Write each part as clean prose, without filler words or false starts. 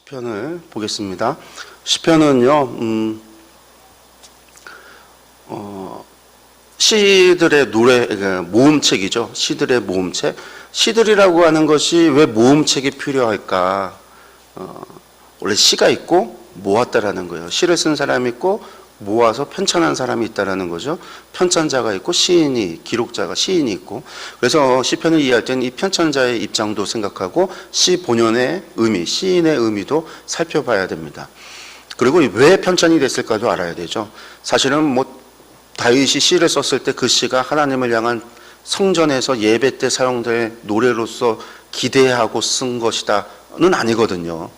시편을 보겠습니다. 시편은요, 시들의 노래, 모음책이죠. 시들의 모음책. 시들이라고 하는 것이 왜 모음책이 필요할까? 원래 시가 있고 모았다라는 거예요. 시를 쓴 사람이 있고 모아서 편찬한 사람이 있다라는 거죠. 편찬자가 있고 시인이, 기록자가 시인이 있고. 그래서 시편을 이해할 때는 이 편찬자의 입장도 생각하고 시 본연의 의미, 시인의 의미도 살펴봐야 됩니다. 그리고 왜 편찬이 됐을까도 알아야 되죠. 사실은 다윗이 시를 썼을 때 그 시가 하나님을 향한 성전에서 예배 때 사용될 노래로서 기대하고 쓴 것이다는 아니거든요.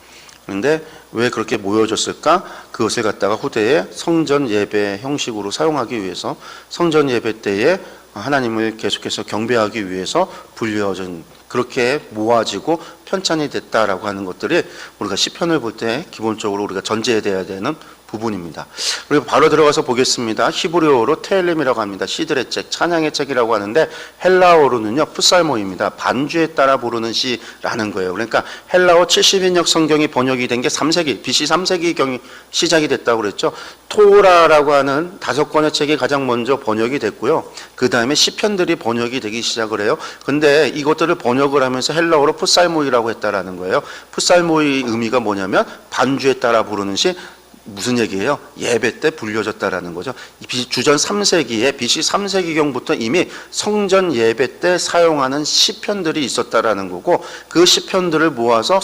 그런데 왜 그렇게 모여졌을까? 그것을 갖다가 후대에 성전 예배 형식으로 사용하기 위해서, 성전 예배 때에 하나님을 계속해서 경배하기 위해서 불려진, 그렇게 모아지고 편찬이 됐다라고 하는 것들이 우리가 시편을 볼 때 기본적으로 우리가 전제해야 되는 부분입니다. 그리고 바로 들어가서 보겠습니다. 히브리어로 테일림이라고 합니다. 시들의 책, 찬양의 책이라고 하는데 헬라어로는요 풋살모입니다. 반주에 따라 부르는 시라는 거예요. 그러니까 헬라어 70인역 성경이 번역이 된 게 3세기, BC 3세기경이 시작이 됐다고 그랬죠. 토라라고 하는 5권의 책이 가장 먼저 번역이 됐고요. 그 다음에 시편들이 번역이 되기 시작을 해요. 근데 이것들을 번역을 하면서 헬라어로 풋살모이라고 했다라는 거예요. 풋살모의 의미가 뭐냐면 반주에 따라 부르는 시, 무슨 얘기예요? 예배 때 불려졌다라는 거죠. 주전 3세기에 BC 3세기경부터 이미 성전 예배 때 사용하는 시편들이 있었다라는 거고, 그 시편들을 모아서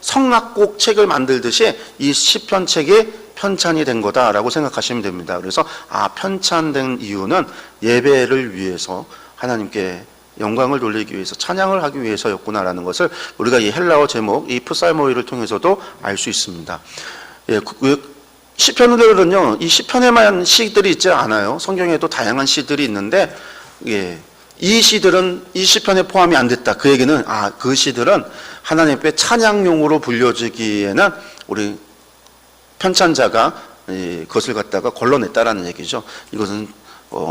성악곡 책을 만들듯이 이 시편 책이 편찬이 된 거다라고 생각하시면 됩니다. 그래서 편찬된 이유는 예배를 위해서, 하나님께 영광을 돌리기 위해서, 찬양을 하기 위해서였구나라는 것을 우리가 이 헬라어 제목, 이 풋살모이를 통해서도 알 수 있습니다. 시편들은요, 이 시편에만 시들이 있지 않아요. 성경에도 다양한 시들이 있는데, 이 시들은 이 시편에 포함이 안 됐다. 그 얘기는, 그 시들은 하나님께 찬양용으로 불려지기에는 우리 편찬자가 그것을 갖다가 걸러냈다라는 얘기죠. 이것은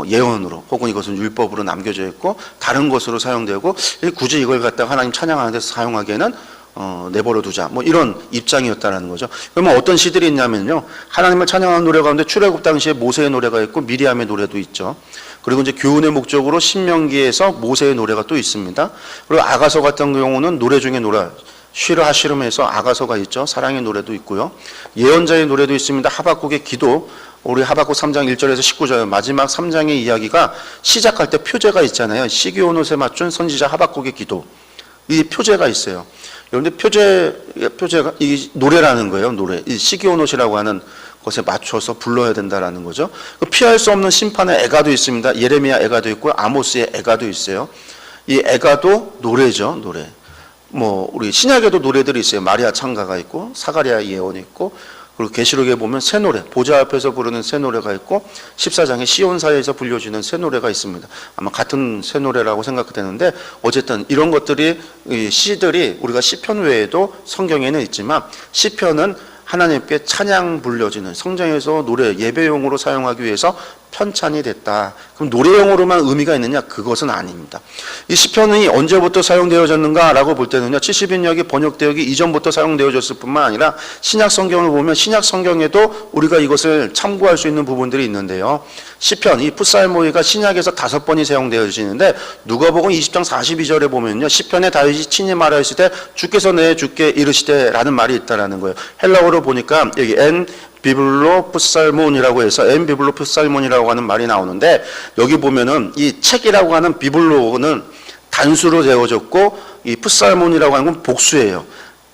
예언으로, 혹은 이것은 율법으로 남겨져 있고, 다른 것으로 사용되고, 굳이 이걸 갖다가 하나님 찬양하는 데서 사용하기에는 내버려 두자, 이런 입장이었다는 거죠. 그러면 어떤 시들이 있냐면요, 하나님을 찬양하는 노래 가운데 출애굽 당시에 모세의 노래가 있고 미리암의 노래도 있죠. 그리고 이제 교훈의 목적으로 신명기에서 모세의 노래가 또 있습니다. 그리고 아가서 같은 경우는 노래 중에 노래, 쉬르 하시름에서 아가서가 있죠. 사랑의 노래도 있고요. 예언자의 노래도 있습니다. 하박국의 기도, 우리 하박국 3장 1절에서 19절 마지막 3장의 이야기가 시작할 때 표제가 있잖아요. 시기온옷에 맞춘 선지자 하박국의 기도, 이 표제가 있어요. 그런데 표제가 이 노래라는 거예요. 노래. 이 시기온옷이라고 하는 것에 맞춰서 불러야 된다라는 거죠. 피할 수 없는 심판의 애가도 있습니다. 예레미야 애가도 있고 아모스의 애가도 있어요. 이 애가도 노래죠. 노래. 우리 신약에도 노래들이 있어요. 마리아 창가가 있고 사가랴 예언이 있고, 그리고 계시록에 보면 새 노래, 보좌 앞에서 부르는 새 노래가 있고, 14장에 시온사에서 불려주는 새 노래가 있습니다. 아마 같은 새 노래라고 생각되는데, 어쨌든 이런 것들이, 시들이 우리가 시편 외에도 성경에는 있지만, 시편은 하나님께 찬양 불려지는, 성전에서 노래, 예배용으로 사용하기 위해서 편찬이 됐다. 그럼 노래용으로만 의미가 있느냐? 그것은 아닙니다. 이 시편이 언제부터 사용되어졌는가라고 볼 때는요, 70인역이 번역되기 이전부터 사용되어졌을 뿐만 아니라 신약 성경을 보면 신약 성경에도 우리가 이것을 참고할 수 있는 부분들이 있는데요. 시편, 이 풋살모이가 신약에서 5번이 사용되어지는데, 누가복음 20장 42절에 보면요, 시편에 다윗이 친히 말하였을 때 주께서 내 주께 이르시되라는 말이 있다라는 거예요. 헬라어로 보니까 여기 비블로 풋살몬이라고 해서 비블로 풋살몬이라고 하는 말이 나오는데, 여기 보면은 이 책이라고 하는 비블로는 단수로 되어졌고, 이 풋살몬이라고 하는 건 복수예요.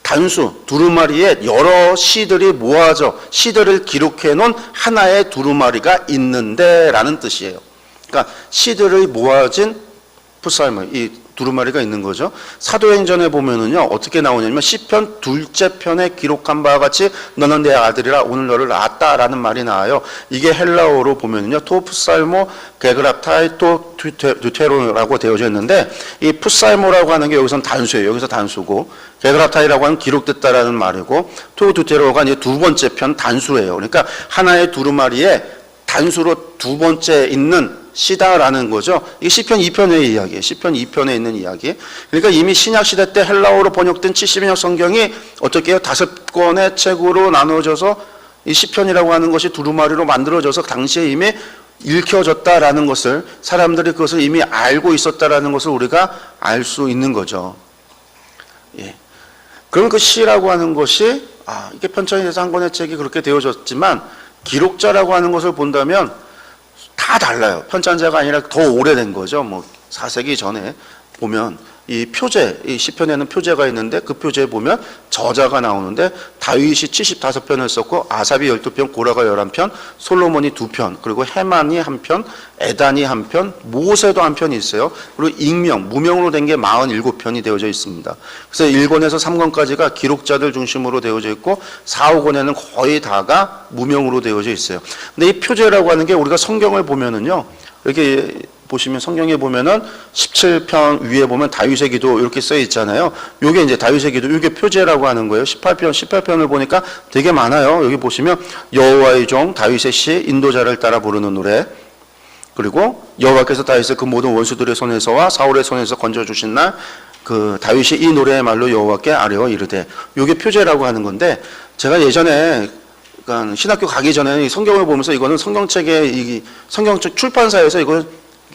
단수, 두루마리에 여러 시들이 모아져 시들을 기록해 놓은 하나의 두루마리가 있는데 라는 뜻이에요. 그러니까 시들이 모아진 풋살몬, 이 두루마리가 있는 거죠. 사도행전에 보면은요, 어떻게 나오냐면 시편 둘째 편에 기록한 바와 같이 너는 내 아들이라 오늘 너를 낳았다라는 말이 나와요. 이게 헬라어로 보면은요, 토 풋살모 게그랍타이 토 두테로라고 되어져 있는데, 이 풋살모라고 하는 게 여기선 단수예요. 여기서 단수고, 게그랍타이라고 하는 기록됐다라는 말이고, 토 두테로가 이제 두 번째 편 단수예요. 그러니까 하나의 두루마리에 단수로 두 번째 있는 시다라는 거죠. 이게 시편 2편의 이야기예요. 시편 2편에 있는 이야기. 그러니까 이미 신약 시대 때 헬라어로 번역된 70년 성경이 어떻게 해요? 5권의 책으로 나눠져서 이 시편이라고 하는 것이 두루마리로 만들어져서 당시에 이미 읽혀졌다라는 것을, 사람들이 그것을 이미 알고 있었다라는 것을 우리가 알 수 있는 거죠. 예. 그럼 그 시라고 하는 것이 이게 편찬이 돼서 한 권의 책이 그렇게 되어졌지만 기록자라고 하는 것을 본다면 다 달라요. 편찬자가 아니라 더 오래된 거죠. 뭐 4세기 전에 보면 이 표제, 이 시편에는 표제가 있는데 그 표제에 보면 저자가 나오는데 다윗이 75편을 썼고 아삽이 12편, 고라가 11편, 솔로몬이 2편, 그리고 헤만이 1편, 에단이 1편, 모세도 1편이 있어요. 그리고 익명, 무명으로 된 게 47편이 되어져 있습니다. 그래서 1권에서 3권까지가 기록자들 중심으로 되어져 있고 4, 5권에는 거의 다가 무명으로 되어져 있어요. 근데 이 표제라고 하는 게 우리가 성경을 보면은요, 이렇게 보시면 성경에 보면은 17편 위에 보면 다윗의 기도 이렇게 써 있잖아요. 요게 이제 다윗의 기도, 이게 표제라고 하는 거예요. 18편을 보니까 되게 많아요. 여기 보시면 여호와의 종 다윗의 시, 인도자를 따라 부르는 노래, 그리고 여호와께서 다윗을 그 모든 원수들의 손에서와 사울의 손에서 건져 주신 날 그 다윗이 이 노래의 말로 여호와께 아뢰어 이르되, 요게 표제라고 하는 건데, 제가 예전에 그러니까 신학교 가기 전에 성경을 보면서 이거는 성경책의 이 성경책 출판사에서 이걸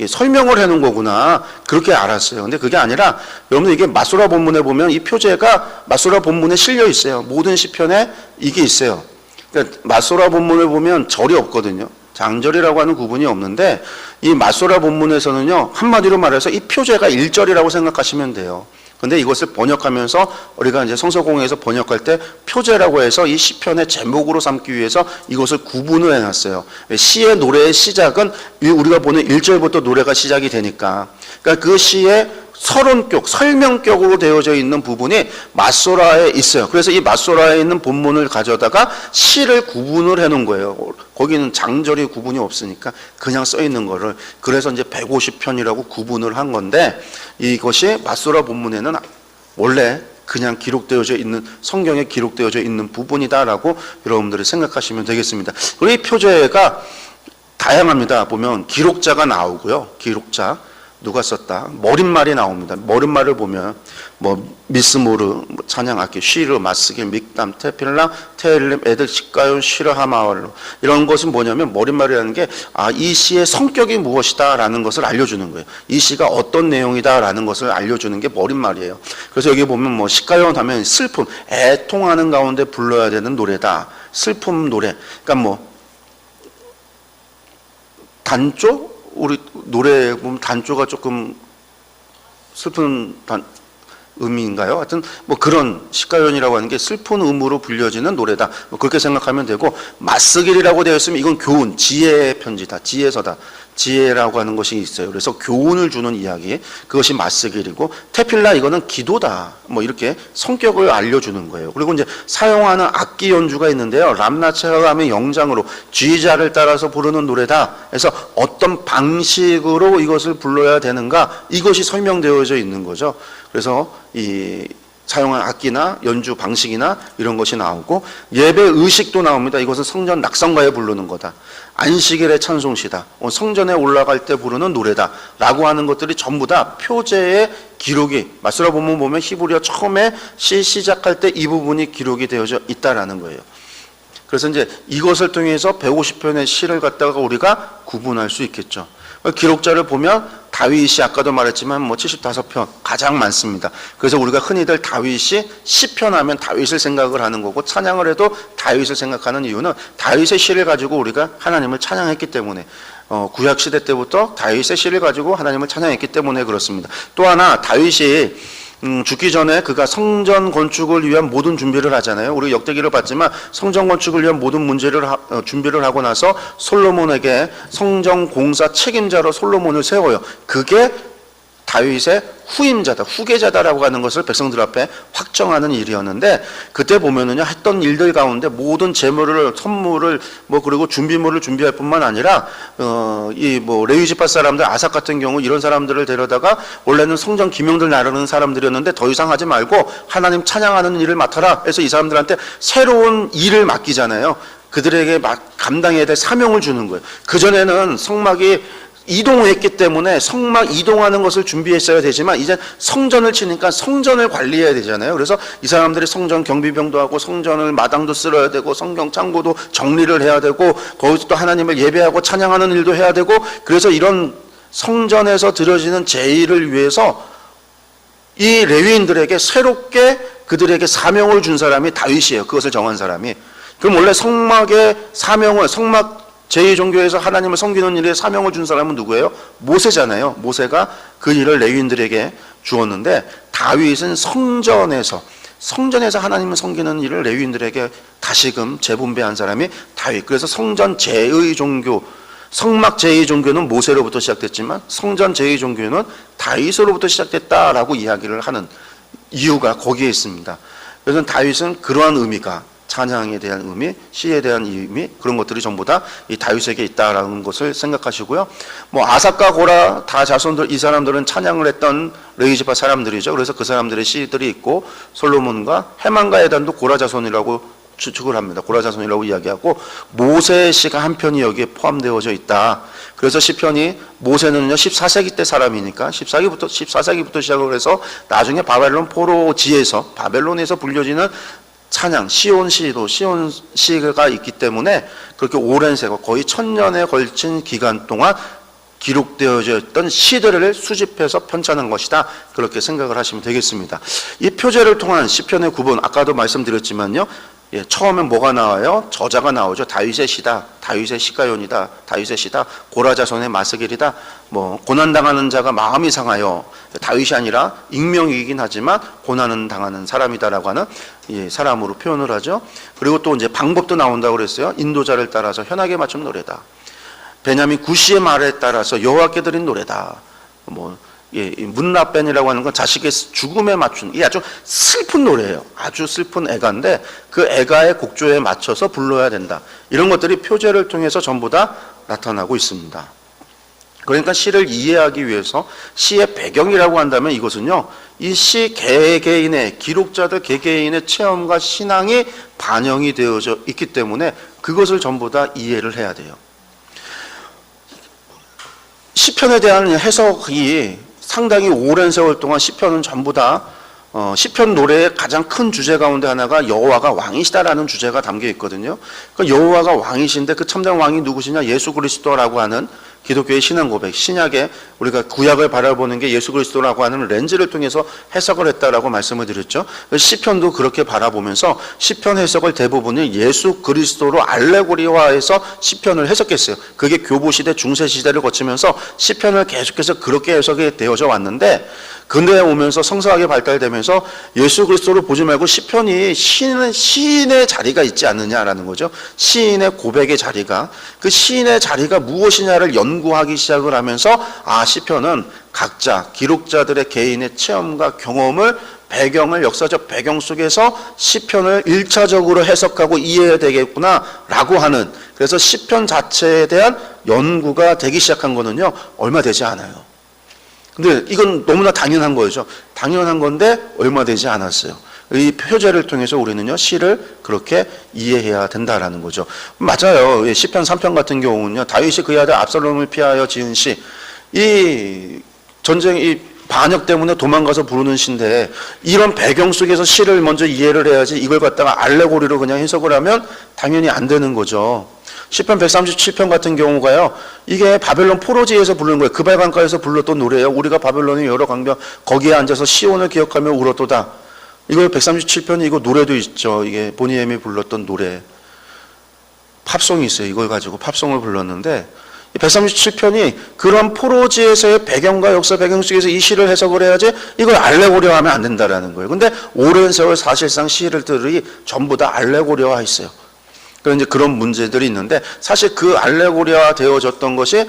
설명을 해놓은 거구나 그렇게 알았어요. 근데 그게 아니라 여러분들 이게 마소라 본문에 보면 이 표제가 마소라 본문에 실려 있어요. 모든 시편에 이게 있어요. 그러니까 마소라 본문을 보면 절이 없거든요. 장절이라고 하는 구분이 없는데 이 마소라 본문에서는요, 한마디로 말해서 이 표제가 1절이라고 생각하시면 돼요. 근데 이것을 번역하면서 우리가 이제 성서공회에서 번역할 때 표제라고 해서 이 시편의 제목으로 삼기 위해서 이것을 구분을 해놨어요. 시의 노래의 시작은 우리가 보는 1절부터 노래가 시작이 되니까, 그러니까 그 시의 서론격, 설명격으로 되어져 있는 부분이 마소라에 있어요. 그래서 이 마소라에 있는 본문을 가져다가 시를 구분을 해놓은 거예요. 거기는 장절이 구분이 없으니까 그냥 써 있는 거를, 그래서 이제 150편이라고 구분을 한 건데, 이것이 마소라 본문에는 원래 그냥 기록되어져 있는, 성경에 기록되어져 있는 부분이다라고 여러분들이 생각하시면 되겠습니다. 그리고 이 표제가 다양합니다. 보면 기록자가 나오고요. 기록자 누가 썼다? 머릿말이 나옵니다. 머릿말을 보면 뭐 미스모르, 찬양 악기, 쉬르, 마스기, 믹담, 테필라, 테일림, 에들, 시가요, 쉬르, 하마월로, 이런 것은 뭐냐면 머릿말이라는 게 이 시의 성격이 무엇이다라는 것을 알려주는 거예요. 이 시가 어떤 내용이다라는 것을 알려주는 게 머릿말이에요. 그래서 여기 보면 뭐 시가요 하면 슬픔, 애통하는 가운데 불러야 되는 노래다. 슬픔 노래. 그러니까 뭐 단조? 우리 노래 보면 단조가 조금 슬픈 음인가요? 하여튼 뭐 그런 시가연이라고 하는 게 슬픈 음으로 불려지는 노래다. 뭐 그렇게 생각하면 되고, 마스길이라고 되어 있으면 이건 교훈, 지혜의 편지다. 지혜서다. 지혜라고 하는 것이 있어요. 그래서 교훈을 주는 이야기, 그것이 마스길이고, 테필라 이거는 기도다. 뭐 이렇게 성격을 알려주는 거예요. 그리고 이제 사용하는 악기 연주가 있는데요. 람나체감의 영장으로 G자를 따라서 부르는 노래다. 그래서 어떤 방식으로 이것을 불러야 되는가, 이것이 설명되어져 있는 거죠. 그래서 이 사용한 악기나 연주 방식이나 이런 것이 나오고, 예배 의식도 나옵니다. 이것은 성전 낙성가에 부르는 거다. 안식일의 찬송시다. 성전에 올라갈 때 부르는 노래다. 라고 하는 것들이 전부 다 표제의 기록이, 마소라 본문 보면 히브리어 처음에 시 시작할 때 이 부분이 기록이 되어져 있다라는 거예요. 그래서 이제 이것을 통해서 150편의 시를 갖다가 우리가 구분할 수 있겠죠. 기록자를 보면 다윗이 아까도 말했지만 뭐 75편 가장 많습니다. 그래서 우리가 흔히들 다윗이 시편 하면 다윗을 생각을 하는 거고, 찬양을 해도 다윗을 생각하는 이유는 다윗의 시를 가지고 우리가 하나님을 찬양했기 때문에, 구약 시대 때부터 다윗의 시를 가지고 하나님을 찬양했기 때문에 그렇습니다. 또 하나, 다윗이 죽기 전에 그가 성전 건축을 위한 모든 준비를 하잖아요. 우리 역대기를 봤지만 성전 건축을 위한 모든 준비를 하고 나서 솔로몬에게 성전 공사 책임자로 솔로몬을 세워요. 그게 다윗의 후임자다, 후계자다라고 하는 것을 백성들 앞에 확정하는 일이었는데, 그때 보면은요, 했던 일들 가운데 모든 재물을, 선물을, 뭐 그리고 준비물을 준비할 뿐만 아니라 이 뭐 레위 지파 사람들, 아삭 같은 경우 이런 사람들을 데려다가 원래는 성전 기명들 나르는 사람들이었는데 더 이상 하지 말고 하나님 찬양하는 일을 맡아라 해서 이 사람들한테 새로운 일을 맡기잖아요. 그들에게 감당해야 될 사명을 주는 거예요. 그전에는 성막이 이동했기 때문에 성막 이동하는 것을 준비했어야 되지만 이제 성전을 치니까 성전을 관리해야 되잖아요. 그래서 이 사람들이 성전 경비병도 하고 성전을 마당도 쓸어야 되고 성경 창고도 정리를 해야 되고 거기서 또 하나님을 예배하고 찬양하는 일도 해야 되고, 그래서 이런 성전에서 드려지는 제의를 위해서 이 레위인들에게 새롭게 그들에게 사명을 준 사람이 다윗이에요. 그것을 정한 사람이. 그럼 원래 성막의 사명을, 성막 제2종교에서 하나님을 섬기는 일에 사명을 준 사람은 누구예요? 모세잖아요. 모세가 그 일을 레위인들에게 주었는데, 다윗은 성전에서 하나님을 섬기는 일을 레위인들에게 다시금 재분배한 사람이 다윗. 그래서 성전 제2종교, 성막 제2종교는 모세로부터 시작됐지만 성전 제2종교는 다윗으로부터 시작됐다라고 이야기를 하는 이유가 거기에 있습니다. 그래서 다윗은 그러한 의미가, 찬양에 대한 의미, 시에 대한 의미, 그런 것들이 전부 다 이 다윗에게 있다라는 것을 생각하시고요. 뭐 아삭과 고라 다 자손들, 이 사람들은 찬양을 했던 레위지파 사람들이죠. 그래서 그 사람들의 시들이 있고, 솔로몬과 헤만과 에단도 고라 자손이라고 추측을 합니다. 고라 자손이라고 이야기하고, 모세의 시가 한 편이 여기에 포함되어져 있다. 그래서 시편이, 모세는요 14세기 때 사람이니까 14세기부터 시작을 해서 나중에 바벨론 포로지에서, 바벨론에서 불려지는 찬양, 시온시가 있기 때문에 그렇게 오랜 세월, 거의 1000년에 걸친 기간 동안 기록되어져 있던 시들을 수집해서 편찬한 것이다. 그렇게 생각을 하시면 되겠습니다. 이 표제를 통한 시편의 구분, 아까도 말씀드렸지만요, 처음엔 뭐가 나와요? 저자가 나오죠. 다윗의 시다, 다윗의 시가연이다, 다윗의 시다, 고라 자손의 마스겔이다. 뭐 고난당하는 자가 마음이 상하여, 다윗이 아니라 익명이긴 하지만 고난은 당하는 사람이다라고 하는 사람으로 표현을 하죠. 그리고 또 이제 방법도 나온다고 그랬어요. 인도자를 따라서 현악에 맞춘 노래다. 베냐민 구시의 말에 따라서 여호와께 드린 노래다. 문라벤이라고 하는 건 자식의 죽음에 맞춘, 이게 아주 슬픈 노래예요. 아주 슬픈 애가인데 그 애가의 곡조에 맞춰서 불러야 된다. 이런 것들이 표제를 통해서 전부 다 나타나고 있습니다. 그러니까 시를 이해하기 위해서 시의 배경이라고 한다면 이것은요, 이 시 개개인의, 기록자들 개개인의 체험과 신앙이 반영이 되어져 있기 때문에 그것을 전부 다 이해를 해야 돼요. 시편에 대한 해석이 상당히 오랜 세월 동안, 시편은 전부 다 시편 노래의 가장 큰 주제 가운데 하나가 여호와가 왕이시다라는 주제가 담겨 있거든요. 그러니까 여호와가 왕이신데 그 참된 왕이 누구시냐? 예수 그리스도라고 하는 기독교의 신앙 고백, 신약에 우리가 구약을 바라보는 게 예수 그리스도라고 하는 렌즈를 통해서 해석을 했다라고 말씀을 드렸죠. 시편도 그렇게 바라보면서 시편 해석을 대부분이 예수 그리스도로 알레고리화해서 시편을 해석했어요. 그게 교보시대, 중세시대를 거치면서 시편을 계속해서 그렇게 해석이 되어져 왔는데, 근대에 오면서 성서학이 발달되면서 예수 그리스도를 보지 말고 시편이 시인의 자리가 있지 않느냐라는 거죠. 시인의 고백의 자리가, 그 시인의 자리가 무엇이냐를 연구하기 시작을 하면서, 시편은 각자 기록자들의 개인의 체험과 경험을, 배경을, 역사적 배경 속에서 시편을 1차적으로 해석하고 이해해야 되겠구나라고 하는, 그래서 시편 자체에 대한 연구가 되기 시작한 거는요 얼마 되지 않아요. 근데 이건 너무나 당연한 거죠. 당연한 건데 얼마 되지 않았어요. 이 표제를 통해서 우리는요 시를 그렇게 이해해야 된다라는 거죠. 맞아요. 시편 3편 같은 경우는요, 다윗이 그의 아들 압살롬을 피하여 지은 시, 이 전쟁, 이 반역 때문에 도망가서 부르는 시인데, 이런 배경 속에서 시를 먼저 이해를 해야지 이걸 갖다가 알레고리로 그냥 해석을 하면 당연히 안 되는 거죠. 시편 137편 같은 경우가요, 이게 바벨론 포로지에서 부르는 거예요. 그발강가에서 불렀던 노래예요. 우리가 바벨론의 여러 강변 거기에 앉아서 시온을 기억하며 울었도다. 이거 137편이, 이거 노래도 있죠. 이게 보니엠이 불렀던 노래, 팝송이 있어요. 이걸 가지고 팝송을 불렀는데, 137편이 그런 포로지에서의 배경과 역사 배경 속에서 이 시를 해석을 해야지 이걸 알레고리화 하면 안 된다라는 거예요. 근데 오랜 세월 사실상 시들이 전부 다 알레고리화 있어요. 그런데 그런 문제들이 있는데, 사실 그 알레고리화 되어졌던 것이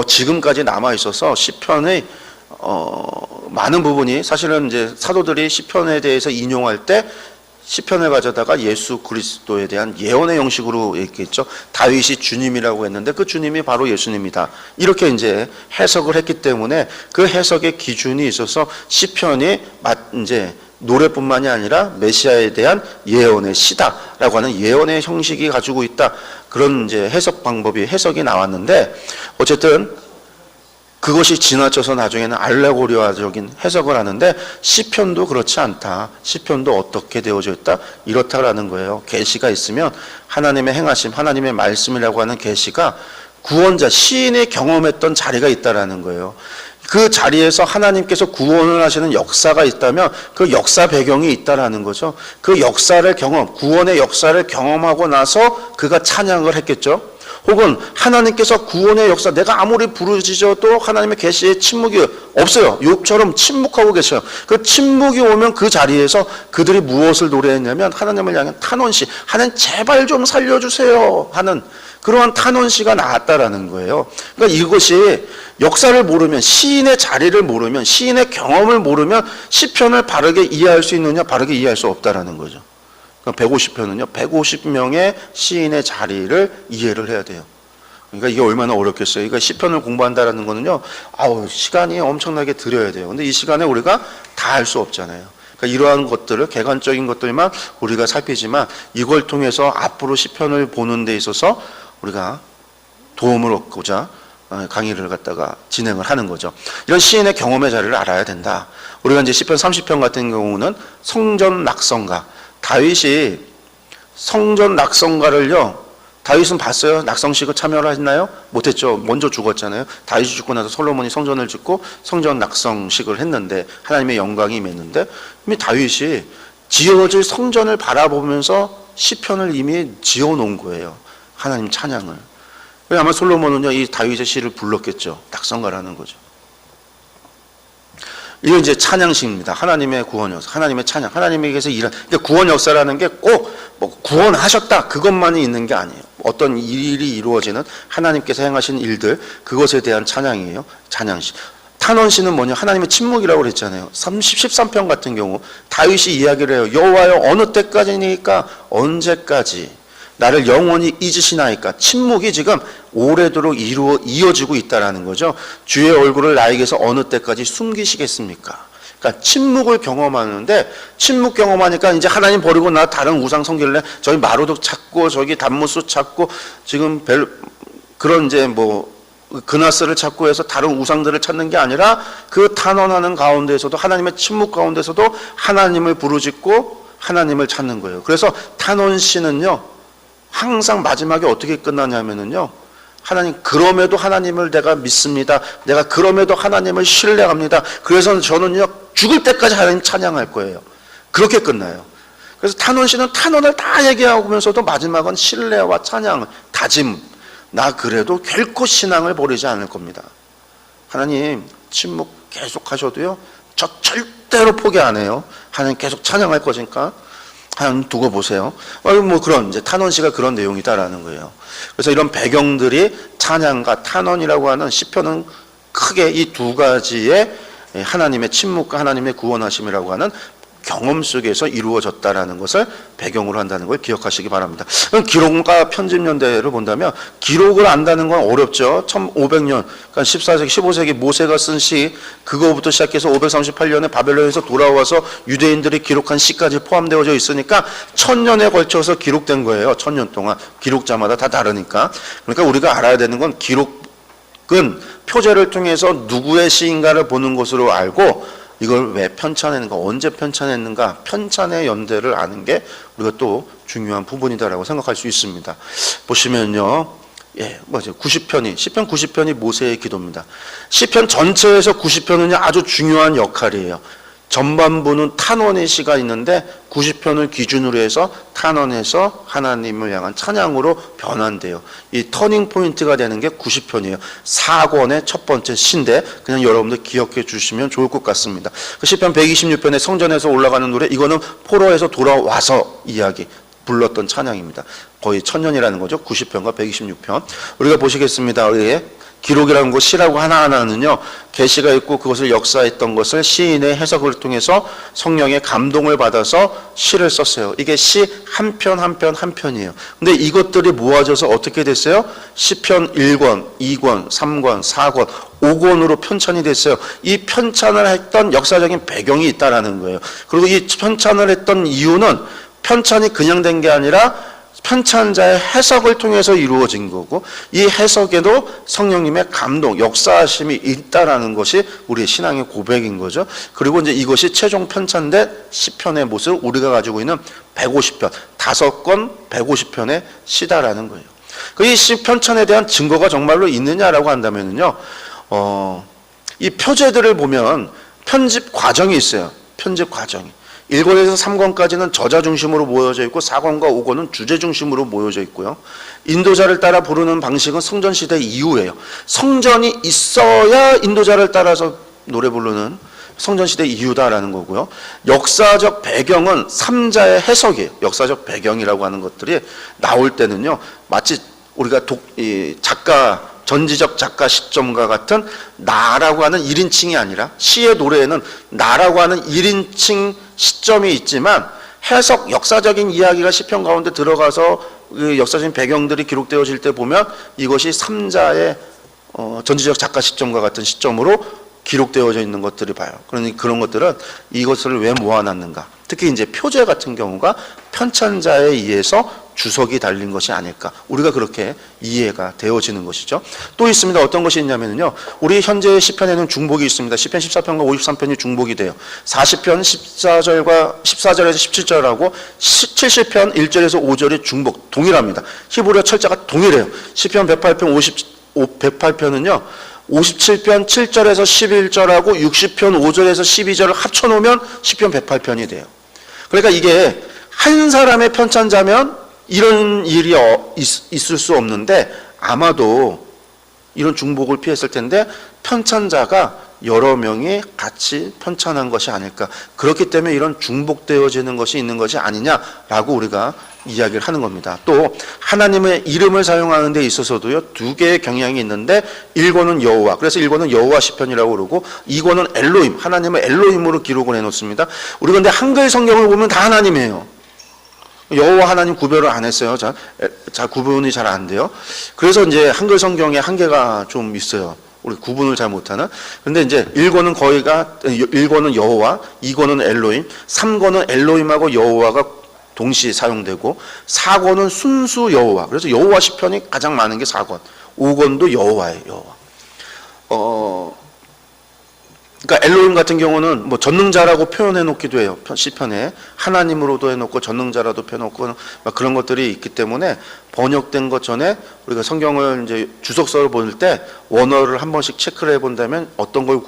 지금까지 남아 있어서 시편의 많은 부분이, 사실은 이제 사도들이 시편에 대해서 인용할 때 시편을 가져다가 예수 그리스도에 대한 예언의 형식으로 얘기했죠. 다윗이 주님이라고 했는데 그 주님이 바로 예수님이다. 이렇게 이제 해석을 했기 때문에 그 해석의 기준이 있어서 시편이 이제 노래뿐만이 아니라 메시아에 대한 예언의 시다라고 하는 예언의 형식이 가지고 있다. 그런 이제 해석 방법이, 해석이 나왔는데, 어쨌든 그것이 지나쳐서 나중에는 알레고리화적인 해석을 하는데 시편도 그렇지 않다. 시편도 어떻게 되어져 있다? 이렇다라는 거예요. 계시가 있으면 하나님의 행하심, 하나님의 말씀이라고 하는 계시가 구원자, 시인이 경험했던 자리가 있다라는 거예요. 그 자리에서 하나님께서 구원을 하시는 역사가 있다면 그 역사 배경이 있다라는 거죠. 그 역사를 구원의 역사를 경험하고 나서 그가 찬양을 했겠죠. 혹은 하나님께서 구원의 역사, 내가 아무리 부르짖어도 하나님의 계시에 침묵이 없어요. 욥처럼 침묵하고 계셔요. 그 침묵이 오면 그 자리에서 그들이 무엇을 노래했냐면 하나님을 향한 탄원시, 하나님 제발 좀 살려주세요 하는 그러한 탄원시가 나왔다라는 거예요. 그러니까 이것이 역사를 모르면, 시인의 자리를 모르면, 시인의 경험을 모르면 시편을 바르게 이해할 수 있느냐, 바르게 이해할 수 없다라는 거죠. 150편은요, 150명의 시인의 자리를 이해를 해야 돼요. 그러니까 이게 얼마나 어렵겠어요. 그러니까 시편을 공부한다라는 거는요, 시간이 엄청나게 들여야 돼요. 근데 이 시간에 우리가 다 할 수 없잖아요. 그러니까 이러한 것들을, 객관적인 것들만 우리가 살피지만 이걸 통해서 앞으로 시편을 보는 데 있어서 우리가 도움을 얻고자 강의를 갖다가 진행을 하는 거죠. 이런 시인의 경험의 자리를 알아야 된다. 우리가 이제 시편 30편 같은 경우는 성전 낙성가, 다윗이 성전 낙성가를요, 다윗은 봤어요? 낙성식을 참여를 했나요? 못했죠. 먼저 죽었잖아요. 다윗이 죽고 나서 솔로몬이 성전을 짓고 성전 낙성식을 했는데 하나님의 영광이 임했는데 이미 다윗이 지어질 성전을 바라보면서 시편을 이미 지어놓은 거예요. 하나님 찬양을. 아마 솔로몬은요, 이 다윗의 시를 불렀겠죠. 낙성가라는 거죠. 이건 이제 찬양식입니다. 하나님의 구원 역사, 하나님의 찬양, 하나님에게서 일한, 그러니까 구원 역사라는 게 꼭 구원하셨다 그것만이 있는 게 아니에요. 어떤 일이 이루어지는 하나님께서 행하신 일들, 그것에 대한 찬양이에요. 찬양식. 탄원시는 뭐냐? 하나님의 침묵이라고 그랬잖아요. 13편 같은 경우 다윗이 이야기를 해요. 여호와여, 어느 때까지니까, 언제까지 나를 영원히 잊으시나이까. 침묵이 지금 오래도록 이어지고 있다라는 거죠. 주의 얼굴을 나에게서 어느 때까지 숨기시겠습니까? 그러니까 침묵을 경험하는데, 침묵 경험하니까 이제 하나님 버리고 나 다른 우상 섬길래 저기 마루도 찾고 저기 단무스 찾고 지금 그런 이제 그나스를 찾고 해서 다른 우상들을 찾는 게 아니라 그 탄원하는 가운데에서도, 하나님의 침묵 가운데서도 하나님을 부르짖고 하나님을 찾는 거예요. 그래서 탄원시는요, 항상 마지막에 어떻게 끝나냐면요, 하나님, 그럼에도 하나님을 내가 믿습니다. 내가 그럼에도 하나님을 신뢰합니다. 그래서 저는요, 죽을 때까지 하나님 찬양할 거예요. 그렇게 끝나요. 그래서 탄원시는 탄원을 다 얘기하면서도 마지막은 신뢰와 찬양, 다짐. 나 그래도 결코 신앙을 버리지 않을 겁니다. 하나님, 침묵 계속 하셔도요, 저 절대로 포기 안 해요. 하나님 계속 찬양할 거니까 하나님 두고 보세요. 그런 이제 탄원시가 그런 내용이다라는 거예요. 그래서 이런 배경들이 찬양과 탄원이라고 하는 시편은 크게 이 두 가지의 하나님의 침묵과 하나님의 구원하심이라고 하는 경험 속에서 이루어졌다라는 것을 배경으로 한다는 걸 기억하시기 바랍니다. 기록과 편집 연대를 본다면 기록을 안다는 건 어렵죠. 1500년, 그러니까 14세기, 15세기 모세가 쓴 시, 그거부터 시작해서 538년에 바벨론에서 돌아와서 유대인들이 기록한 시까지 포함되어져 있으니까 1000년에 걸쳐서 기록된 거예요. 1000년 동안. 기록자마다 다 다르니까. 그러니까 우리가 알아야 되는 건, 기록은 표제를 통해서 누구의 시인가를 보는 것으로 알고, 이걸 왜 편찬했는가, 언제 편찬했는가, 편찬의 연대를 아는 게 우리가 또 중요한 부분이다라고 생각할 수 있습니다. 보시면요, 90편이, 시편 90편이 모세의 기도입니다. 시편 전체에서 90편은 아주 중요한 역할이에요. 전반부는 탄원의 시가 있는데 90편을 기준으로 해서 탄원해서 하나님을 향한 찬양으로 변환돼요. 이 터닝 포인트가 되는 게 90편이에요. 4권의 첫 번째 시인데 그냥 여러분들 기억해 주시면 좋을 것 같습니다. 그 시편 126편의 성전에서 올라가는 노래, 이거는 포로에서 돌아와서 이야기 불렀던 찬양입니다. 거의 1000년이라는 거죠. 90편과 126편. 우리가 보시겠습니다. 우리의 기록이라는 것, 시라고 하나하나는요, 계시가 있고 그것을 역사했던 것을 시인의 해석을 통해서 성령의 감동을 받아서 시를 썼어요. 이게 시 한 편 한 편 한 편이에요. 근데 이것들이 모아져서 어떻게 됐어요? 시편 1권, 2권, 3권, 4권, 5권으로 편찬이 됐어요. 이 편찬을 했던 역사적인 배경이 있다라는 거예요. 그리고 이 편찬을 했던 이유는 편찬이 그냥 된 게 아니라 편찬자의 해석을 통해서 이루어진 거고, 이 해석에도 성령님의 감동, 역사하심이 있다라는 것이 우리의 신앙의 고백인 거죠. 그리고 이제 이것이 최종 편찬된 시편의 모습을 우리가 가지고 있는 150편, 5권 150편의 시다라는 거예요. 이 시편찬에 대한 증거가 정말로 있느냐라고 한다면요, 이 표제들을 보면 편집 과정이 있어요. 편집 과정이. 1권에서 3권까지는 저자 중심으로 모여져 있고 4권과 5권은 주제 중심으로 모여져 있고요. 인도자를 따라 부르는 방식은 성전시대 이후예요. 성전이 있어야 인도자를 따라서 노래 부르는 성전시대 이후다라는 거고요. 역사적 배경은 3자의 해석이에요. 역사적 배경이라고 하는 것들이 나올 때는요, 마치 우리가 전지적 작가 시점과 같은 나라고 하는 1인칭이 아니라, 시의 노래에는 나라고 하는 1인칭 시점이 있지만 해석, 역사적인 이야기가 시편 가운데 들어가서 그 역사적인 배경들이 기록되어질 때 보면 이것이 3자의 전지적 작가 시점과 같은 시점으로 기록되어져 있는 것들을 봐요. 그러니 그런 것들은 이것을 왜 모아놨는가? 특히 이제 표제 같은 경우가 편찬자에 의해서 주석이 달린 것이 아닐까. 우리가 그렇게 이해가 되어지는 것이죠. 또 있습니다. 어떤 것이 있냐면요, 우리 현재 시편에는 중복이 있습니다. 시편 14편과 53편이 중복이 돼요. 40편 14절에서 17절하고 70편 1절에서 5절이 중복, 동일합니다. 히브리어 철자가 동일해요. 시편 108편은요, 57편 7절에서 11절하고 60편 5절에서 12절을 합쳐놓으면 시편 108편이 돼요. 그러니까 이게 한 사람의 편찬자면 이런 일이 있을 수 없는데, 아마도 이런 중복을 피했을 텐데 편찬자가 여러 명이 같이 편찬한 것이 아닐까. 그렇기 때문에 이런 중복되어지는 것이 있는 것이 아니냐라고 우리가 이야기를 하는 겁니다. 또 하나님의 이름을 사용하는 데 있어서도요, 2개의 경향이 있는데, 1권은 여호와, 그래서 1권은 여호와 시편이라고 그러고 2권은 엘로힘, 하나님의 엘로힘으로 기록을 해놓습니다. 우리 근데 한글 성경을 보면 다 하나님이에요. 여호와 하나님 구별을 안 했어요. 자, 구분이 잘 안 돼요. 그래서 이제 한글 성경에 한계가 좀 있어요. 우리 구분을 잘 못하는. 근데 이제 1권은 여호와, 2권은 엘로힘, 3권은 엘로힘하고 여호와가 동시에 사용되고, 4권은 순수 여호와. 그래서 여호와 시편이 가장 많은 게 4권. 5권도 여호와예요. 여호와. 그러니까 엘로힘 같은 경우는 뭐 전능자라고 표현해 놓기도 해요. 시편에 하나님으로도 해놓고 전능자라도 펴놓고 막 그런 것들이 있기 때문에 번역된 것 전에 우리가 성경을 이제 주석서를 볼 때 원어를 한 번씩 체크를 해본다면 어떤 걸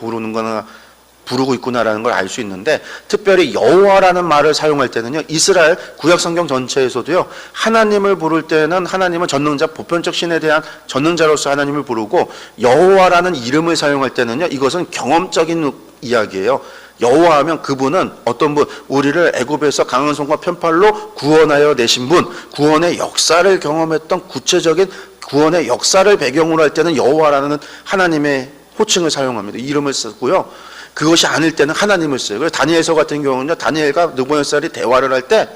부르고 있구나라는 걸 알 수 있는데, 특별히 여호와라는 말을 사용할 때는요, 이스라엘 구약 성경 전체에서도요, 하나님을 부를 때는 하나님은 전능자, 보편적 신에 대한 전능자로서 하나님을 부르고, 여호와라는 이름을 사용할 때는요, 이것은 경험적인 이야기예요. 여호와하면 그분은 어떤 분, 우리를 애굽에서 강한 손과 편팔로 구원하여 내신 분, 구원의 역사를 경험했던 구체적인 구원의 역사를 배경으로 할 때는 여호와라는 하나님의 호칭을 사용합니다. 이름을 쓰고요. 그것이 아닐 때는 하나님을 써요. 그래서 다니엘서 같은 경우는요, 다니엘과 느부갓네살이 대화를 할 때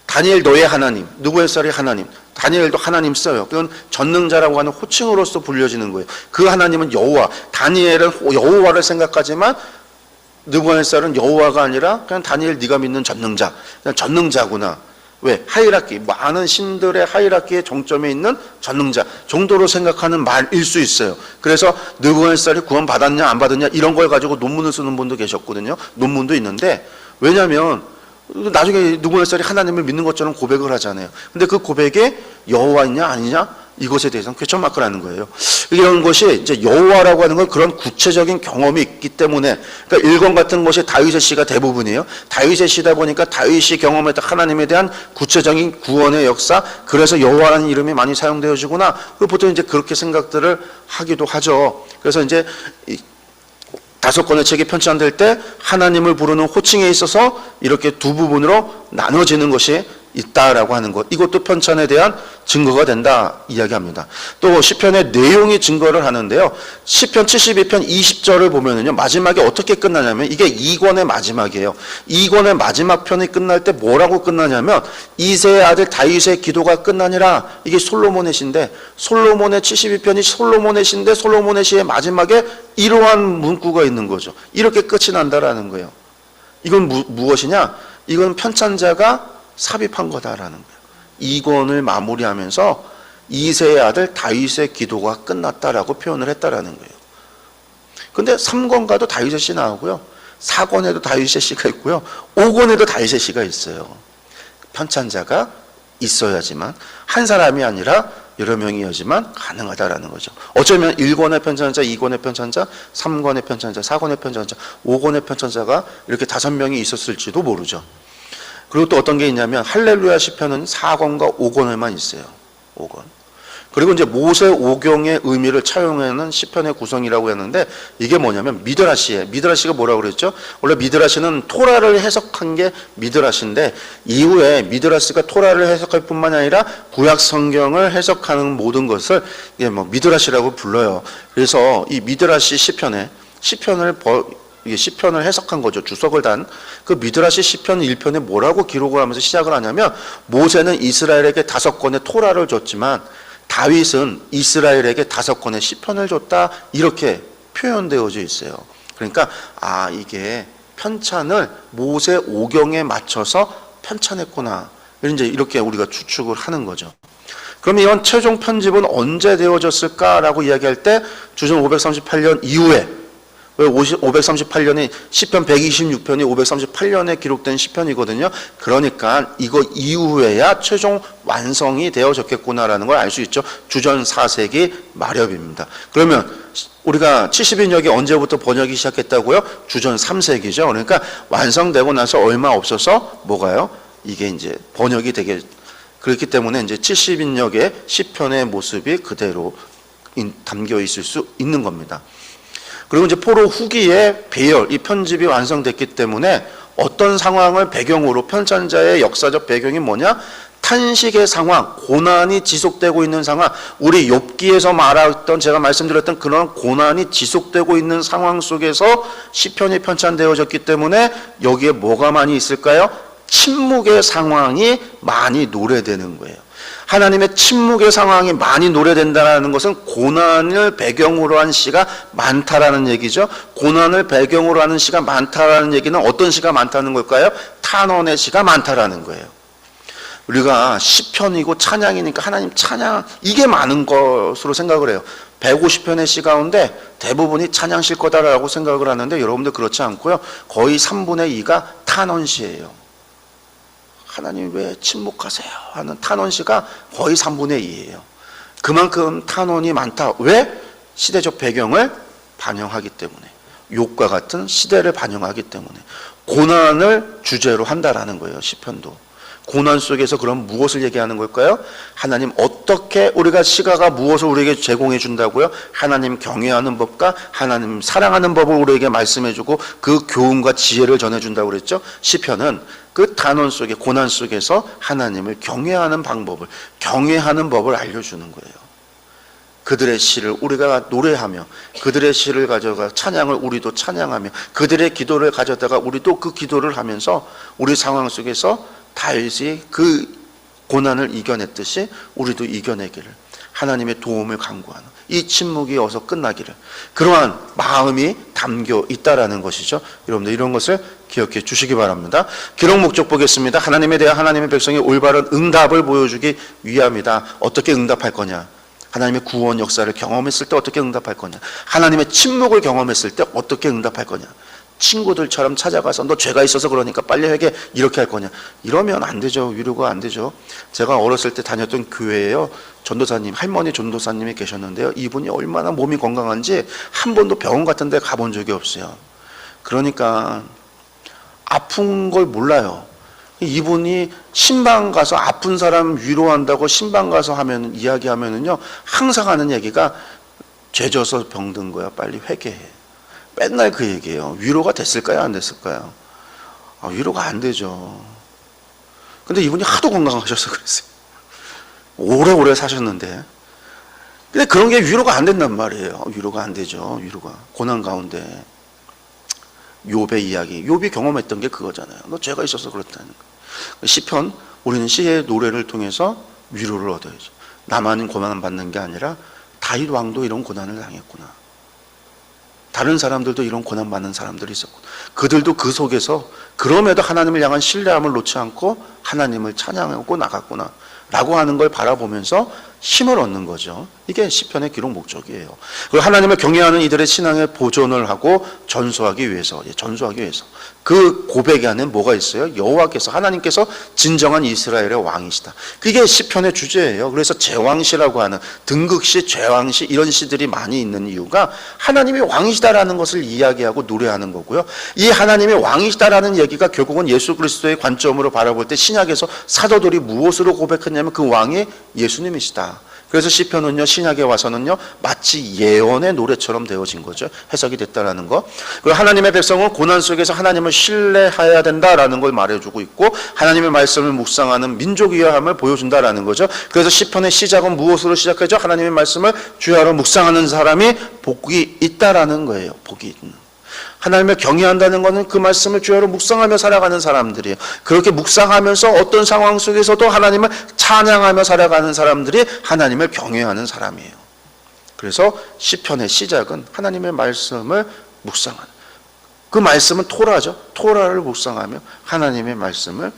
다니엘 너의 하나님, 느부갓네살이 하나님, 다니엘도 하나님 써요. 그건 전능자라고 하는 호칭으로서 불려지는 거예요. 그 하나님은 여호와, 다니엘은 여호와를 생각하지만 느부갓네살은 여호와가 아니라 그냥 다니엘 네가 믿는 전능자, 그냥 전능자구나. 왜? 하이라키, 많은 신들의 하이라키의 정점에 있는 전능자 정도로 생각하는 말일 수 있어요. 그래서 느부갓네살이 구원 받았냐 안 받았냐 이런 걸 가지고 논문을 쓰는 분도 계셨거든요. 논문도 있는데, 왜냐하면 나중에 느부갓네살이 하나님을 믿는 것처럼 고백을 하잖아요. 근데 그 고백에 여호와이냐 아니냐 이것에 대해서는 퀘스천 마크라는 거예요. 이런 것이 이제 여호와라고 하는 건 그런 구체적인 경험이 있기 때문에, 그러니까 1권 같은 것이 다윗의 시가 대부분이에요. 다윗의 시다 보니까 다윗이 경험했던 하나님에 대한 구체적인 구원의 역사, 그래서 여호와라는 이름이 많이 사용되어지구나. 보통 이제 그렇게 생각들을 하기도 하죠. 그래서 이제 5권의 책이 편찬될 때 하나님을 부르는 호칭에 있어서 이렇게 두 부분으로 나눠지는 것이 있다라고 하는 것, 이것도 편찬에 대한 증거가 된다 이야기합니다. 또 시편의 내용이 증거를 하는데요, 시편 72편 20절을 보면은요, 마지막에 어떻게 끝나냐면, 이게 2권의 마지막이에요. 2권의 마지막 편이 끝날 때 뭐라고 끝나냐면, 이새의 아들 다윗의 기도가 끝나니라. 이게 솔로몬의 시인데, 솔로몬의 72편이 솔로몬의 시인데, 솔로몬의 시의 마지막에 이러한 문구가 있는 거죠. 이렇게 끝이 난다라는 거예요. 이건 무엇이냐? 이건 편찬자가 삽입한 거다라는 거예요. 2권을 마무리하면서 이새의 아들 다윗의 기도가 끝났다라고 표현을 했다라는 거예요. 근데 3권가도 다윗의 시 나오고요. 4권에도 다윗의 시가 있고요. 5권에도 다윗의 시가 있어요. 편찬자가 있어야지만, 한 사람이 아니라 여러 명이어야지만 가능하다라는 거죠. 어쩌면 1권의 편찬자, 2권의 편찬자, 3권의 편찬자, 4권의 편찬자, 5권의 편찬자가 이렇게 5명이 있었을지도 모르죠. 그리고 또 어떤 게 있냐면 할렐루야 시편은 4권과 5권에만 있어요. 5권. 그리고 이제 모세 오경의 의미를 차용하는 시편의 구성이라고 했는데, 이게 뭐냐면 미드라시예요. 미드라시가 뭐라고 그랬죠? 원래 미드라시는 토라를 해석한 게 미드라시인데, 이후에 미드라시가 토라를 해석할 뿐만 아니라 구약 성경을 해석하는 모든 것을 이게 뭐 미드라시라고 불러요. 그래서 이 미드라시 시편을 해석한 거죠. 주석을 단 그 미드라시 시편 1편에 뭐라고 기록을 하면서 시작을 하냐면, 모세는 이스라엘에게 5권의 토라를 줬지만 다윗은 이스라엘에게 5권의 시편을 줬다, 이렇게 표현되어져 있어요. 그러니까 이게 편찬을 모세 오경에 맞춰서 편찬했구나, 이제 이렇게 우리가 추측을 하는 거죠. 그럼 이런 최종 편집은 언제 되어졌을까라고 이야기할 때 주전 538년 이후에, 538년이 시편 126편이 538년에 기록된 시편이거든요. 그러니까 이거 이후에야 최종 완성이 되어졌겠구나라는 걸 알 수 있죠. 주전 4세기 마렵입니다. 그러면 우리가 70인역이 언제부터 번역이 시작했다고요? 주전 3세기죠. 그러니까 완성되고 나서 얼마 없어서 뭐가요? 이게 이제 번역이 되게, 그렇기 때문에 이제 70인역의 시편의 모습이 그대로 담겨 있을 수 있는 겁니다. 그리고 이제 포로 후기에 배열, 이 편집이 완성됐기 때문에 어떤 상황을 배경으로, 편찬자의 역사적 배경이 뭐냐? 탄식의 상황, 고난이 지속되고 있는 상황, 우리 욥기에서 말했던, 제가 말씀드렸던 그런 고난이 지속되고 있는 상황 속에서 시편이 편찬되어졌기 때문에 여기에 뭐가 많이 있을까요? 침묵의 상황이 많이 노래되는 거예요. 하나님의 침묵의 상황이 많이 노래된다는 것은 고난을 배경으로 한 시가 많다라는 얘기죠. 고난을 배경으로 하는 시가 많다라는 얘기는 어떤 시가 많다는 걸까요? 탄원의 시가 많다라는 거예요. 우리가 시편이고 찬양이니까 하나님 찬양, 이게 많은 것으로 생각을 해요. 150편의 시 가운데 대부분이 찬양시일 거다라고 생각을 하는데, 여러분들 그렇지 않고요. 거의 3분의 2가 탄원시예요. 하나님 왜 침묵하세요? 하는 탄원시가 거의 3분의 2예요. 그만큼 탄원이 많다. 왜? 시대적 배경을 반영하기 때문에, 욥과 같은 시대를 반영하기 때문에 고난을 주제로 한다라는 거예요. 시편도. 고난 속에서 그럼 무엇을 얘기하는 걸까요? 하나님 어떻게, 우리가 시가가 무엇을 우리에게 제공해 준다고요? 하나님 경외하는 법과 하나님 사랑하는 법을 우리에게 말씀해 주고 그 교훈과 지혜를 전해 준다고 그랬죠. 시편은 그 단원 속에, 고난 속에서 하나님을 경외하는 방법을, 경외하는 법을 알려주는 거예요. 그들의 시를 우리가 노래하며, 그들의 시를 가져가 찬양을 우리도 찬양하며, 그들의 기도를 가져다가 우리도 그 기도를 하면서 우리 상황 속에서 다윗이 그 고난을 이겨냈듯이 우리도 이겨내기를, 하나님의 도움을 간구하는 이 침묵이 어서 끝나기를, 그러한 마음이 담겨 있다라는 것이죠. 여러분들 이런 것을 기억해 주시기 바랍니다. 기록 목적 보겠습니다. 하나님에 대한 하나님의 백성의 올바른 응답을 보여주기 위함이다. 어떻게 응답할 거냐? 하나님의 구원 역사를 경험했을 때 어떻게 응답할 거냐? 하나님의 침묵을 경험했을 때 어떻게 응답할 거냐? 친구들처럼 찾아가서 너 죄가 있어서 그러니까 빨리 회개, 이렇게 할 거냐? 이러면 안 되죠. 위로가 안 되죠. 제가 어렸을 때 다녔던 교회에요, 전도사님, 할머니 전도사님이 계셨는데요, 이분이 얼마나 몸이 건강한지 한 번도 병원 같은 데 가본 적이 없어요. 그러니까 아픈 걸 몰라요. 이분이 신방 가서 아픈 사람 위로한다고 신방 가서 하면, 이야기하면은요, 항상 하는 얘기가 죄져서 병든 거야, 빨리 회개해. 맨날 그 얘기예요. 위로가 됐을까요? 안 됐을까요? 위로가 안 되죠. 근데 이분이 하도 건강하셔서 그랬어요. 오래오래 사셨는데. 근데 그런 게 위로가 안 된단 말이에요. 위로가 안 되죠. 위로가. 고난 가운데. 욥의 이야기. 욥이 경험했던 게 그거잖아요. 너 죄가 있어서 그렇다는 거. 시편, 우리는 시의 노래를 통해서 위로를 얻어야죠. 나만 고난 받는 게 아니라 다윗 왕도 이런 고난을 당했구나. 다른 사람들도 이런 고난 받는 사람들이 있었구나. 그들도 그 속에서 그럼에도 하나님을 향한 신뢰함을 놓지 않고 하나님을 찬양하고 나갔구나 라고 하는 걸 바라보면서 힘을 얻는 거죠. 이게 시편의 기록 목적이에요. 그리고 하나님을 경외하는 이들의 신앙의 보존을 하고 전수하기 위해서, 그 고백 안에 뭐가 있어요? 여호와께서, 하나님께서 진정한 이스라엘의 왕이시다. 그게 시편의 주제예요. 그래서 제왕시라고 하는 등극시, 제왕시 이런 시들이 많이 있는 이유가 하나님이 왕이시다라는 것을 이야기하고 노래하는 거고요. 이 하나님이 왕이시다라는 얘기가 결국은 예수 그리스도의 관점으로 바라볼 때 신약에서 사도들이 무엇으로 고백했냐면 그 왕이 예수님이시다. 그래서 시편은요, 신약에 와서는요, 마치 예언의 노래처럼 되어진 거죠. 해석이 됐다라는 거. 그리고 하나님의 백성은 고난 속에서 하나님을 신뢰해야 된다라는 걸 말해주고 있고, 하나님의 말씀을 묵상하는 민족이어함을 보여준다라는 거죠. 그래서 시편의 시작은 무엇으로 시작하죠? 하나님의 말씀을 주야로 묵상하는 사람이 복이 있다라는 거예요. 복이 있는. 하나님을 경외한다는 것은 그 말씀을 주야로 묵상하며 살아가는 사람들이에요. 그렇게 묵상하면서 어떤 상황 속에서도 하나님을 찬양하며 살아가는 사람들이 하나님을 경외하는 사람이에요. 그래서 시편의 시작은 하나님의 말씀을 묵상하는, 그 말씀은 토라죠. 토라를 묵상하며 하나님의 말씀을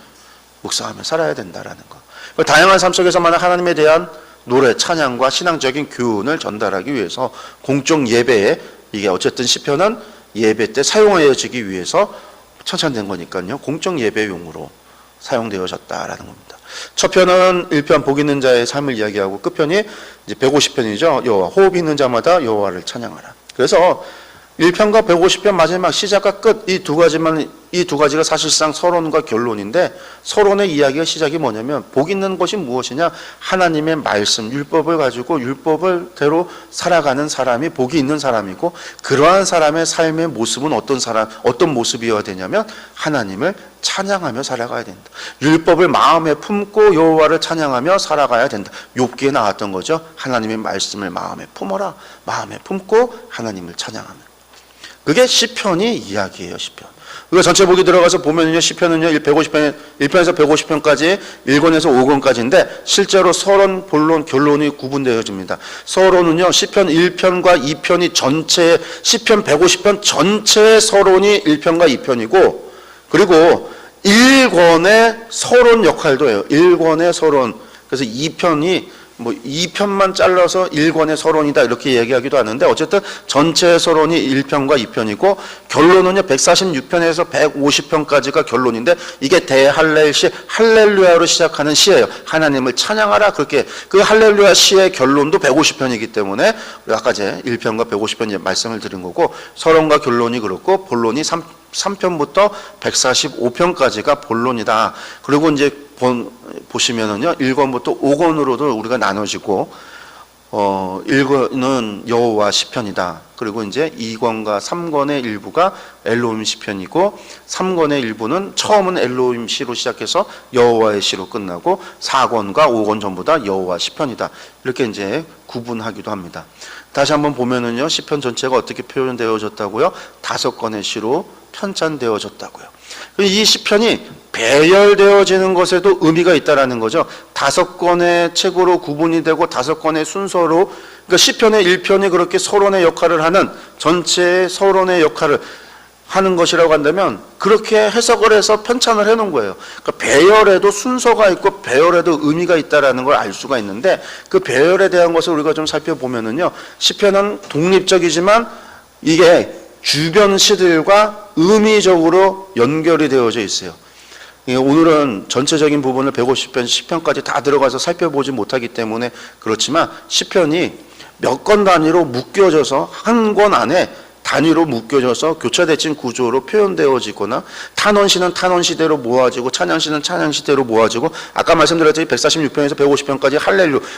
묵상하며 살아야 된다라는 것. 다양한 삶 속에서만 하나님에 대한 노래, 찬양과 신앙적인 교훈을 전달하기 위해서 공적 예배에, 이게 어쨌든 시편은 예배 때 사용하여지기 위해서 천찬된 거니까요. 공적 예배용으로 사용되어졌다라는 겁니다. 첫 편은 1편 복 있는 자의 삶을 이야기하고 끝편이 이제 150편이죠. 여호와, 호흡 있는 자마다 여호와를 찬양하라. 그래서 1편과 150편 마지막 시작과 끝 이 두 가지가 사실상 서론과 결론인데, 서론의 이야기가 시작이 뭐냐면 복 있는 것이 무엇이냐? 하나님의 말씀, 율법을 가지고 율법을대로 살아가는 사람이 복이 있는 사람이고, 그러한 사람의 삶의 모습은 어떤 모습이어야 되냐면 하나님을 찬양하며 살아가야 된다. 율법을 마음에 품고 여호와를 찬양하며 살아가야 된다. 욥기에 나왔던 거죠. 하나님의 말씀을 마음에 품어라. 마음에 품고 하나님을 찬양하면. 그게 시편이 이야기예요. 시편. 우리가 전체 보기 들어가서 보면요, 시편은요, 150편, 1편에서 150편까지 1권에서 5권까지인데, 실제로 서론, 본론, 결론이 구분되어집니다. 서론은요, 시편 1편과 2편이 전체, 시편 150편 전체의 서론이 1편과 2편이고, 그리고 1권의 서론 역할도 해요. 1권의 서론. 그래서 2편이 2편만 잘라서 1권의 서론이다 이렇게 얘기하기도 하는데, 어쨌든 전체 서론이 1편과 2편이고 결론은요 146편에서 150편까지가 결론인데, 이게 대할렐시, 할렐루야로 시작하는 시예요. 하나님을 찬양하라. 그렇게 그 할렐루야 시의 결론도 150편이기 때문에 아까 이제 1편과 150편 말씀을 드린 거고, 서론과 결론이 그렇고 본론이 3편부터 145편까지가 본론이다. 그리고 이제 보시면은요, 1권부터 5권으로도 우리가 나눠지고, 1권은 여호와 시편이다. 그리고 이제 2권과 3권의 일부가 엘로힘 시편이고, 3권의 일부는 처음은 엘로힘 시로 시작해서 여호와의 시로 끝나고, 4권과 5권 전부 다 여호와 시편이다. 이렇게 이제 구분하기도 합니다. 다시 한번 보면은요, 시편 전체가 어떻게 표현되어졌다고요? 5권의 시로 편찬되어졌다고요. 이 시편이 배열되어지는 것에도 의미가 있다라는 거죠. 5권의 책으로 구분이 되고 5권의 순서로, 그러니까 시편의 1편이 그렇게 서론의 역할을 하는, 전체의 서론의 역할을 하는 것이라고 한다면 그렇게 해석을 해서 편찬을 해놓은 거예요. 그러니까 배열에도 순서가 있고 배열에도 의미가 있다라는 걸 알 수가 있는데, 그 배열에 대한 것을 우리가 좀 살펴보면은요, 시편은 독립적이지만 이게 주변 시들과 의미적으로 연결이 되어져 있어요. 오늘은 전체적인 부분을 150편, 10편까지 다 들어가서 살펴보지 못하기 때문에 그렇지만, 시편이 몇 권 단위로 묶여져서 한 권 안에 단위로 묶여져서 교차대칭 구조로 표현되어지거나, 탄원시는 탄원시대로 모아지고 찬양시는 찬양시대로 모아지고, 아까 말씀드렸듯이 146편에서 150편까지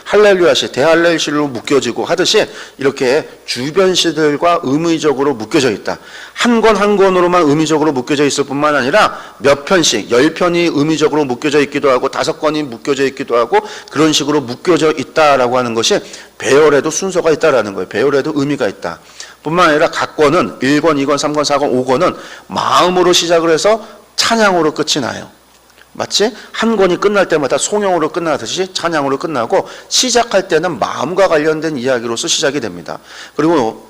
할렐루야시, 대할렐시로 묶여지고 하듯이 이렇게 주변시들과 의미적으로 묶여져 있다. 한 권 한 권으로만 의미적으로 묶여져 있을 뿐만 아니라 몇 편씩, 10편이 의미적으로 묶여져 있기도 하고 5권이 묶여져 있기도 하고, 그런 식으로 묶여져 있다라고 하는 것이 배열에도 순서가 있다라는 거예요. 배열에도 의미가 있다. 뿐만 아니라 각 권은 1권, 2권, 3권, 4권, 5권은 마음으로 시작을 해서 찬양으로 끝이 나요. 마치 한 권이 끝날 때마다 송영으로 끝나듯이 찬양으로 끝나고, 시작할 때는 마음과 관련된 이야기로서 시작이 됩니다. 그리고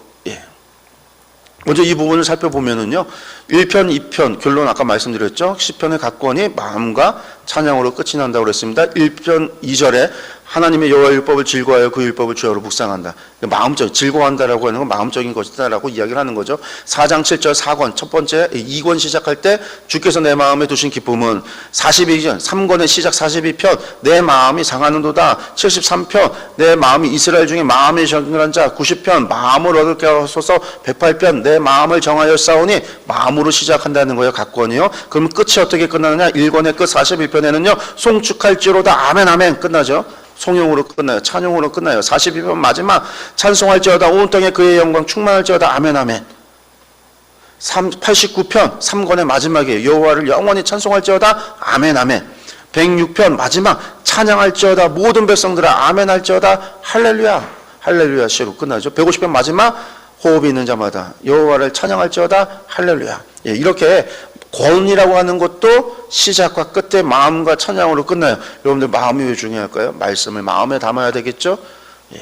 먼저 이 부분을 살펴보면은요, 1편, 2편, 결론 아까 말씀드렸죠. 시편의 각권이 마음과 찬양으로 끝이 난다고 그랬습니다. 1편 2절에 하나님의 여호와 율법을 즐거워하여 그 율법을 주야로 묵상한다. 마음적, 즐거워한다라고 하는 건 마음적인 것이다라고 이야기를 하는 거죠. 4장 7절 4권, 첫 번째 2권 시작할 때 주께서 내 마음에 두신 기쁨은 42전, 3권의 시작 42편, 내 마음이 상하는도다. 73편, 내 마음이 이스라엘 중에 마음이 정결한 자. 90편, 마음을 얻게 하소서. 108편, 내 마음을 정하여 싸우니 마음으로 시작한다는 거예요. 각권이요. 그럼 끝이 어떻게 끝나느냐? 1권의 끝 41편에는요, 송축할지로다. 아멘 아멘 끝나죠. 송영으로 끝나요. 찬용으로 끝나요. 42편 마지막 찬송할지어다 온 땅에 그의 영광 충만할지어다. 아멘 아멘. 89편 3권의 마지막에 여호와를 영원히 찬송할지어다. 아멘 아멘. 106편 마지막 찬양할지어다 모든 백성들아 아멘 할지어다. 할렐루야 할렐루야 시로 끝나죠. 150편 마지막 호흡이 있는 자마다 여호와를 찬양할지어다. 할렐루야. 예, 이렇게 권이라고 하는 것도 시작과 끝에 마음과 찬양으로 끝나요. 여러분들 마음이 왜 중요할까요? 말씀을 마음에 담아야 되겠죠? 예.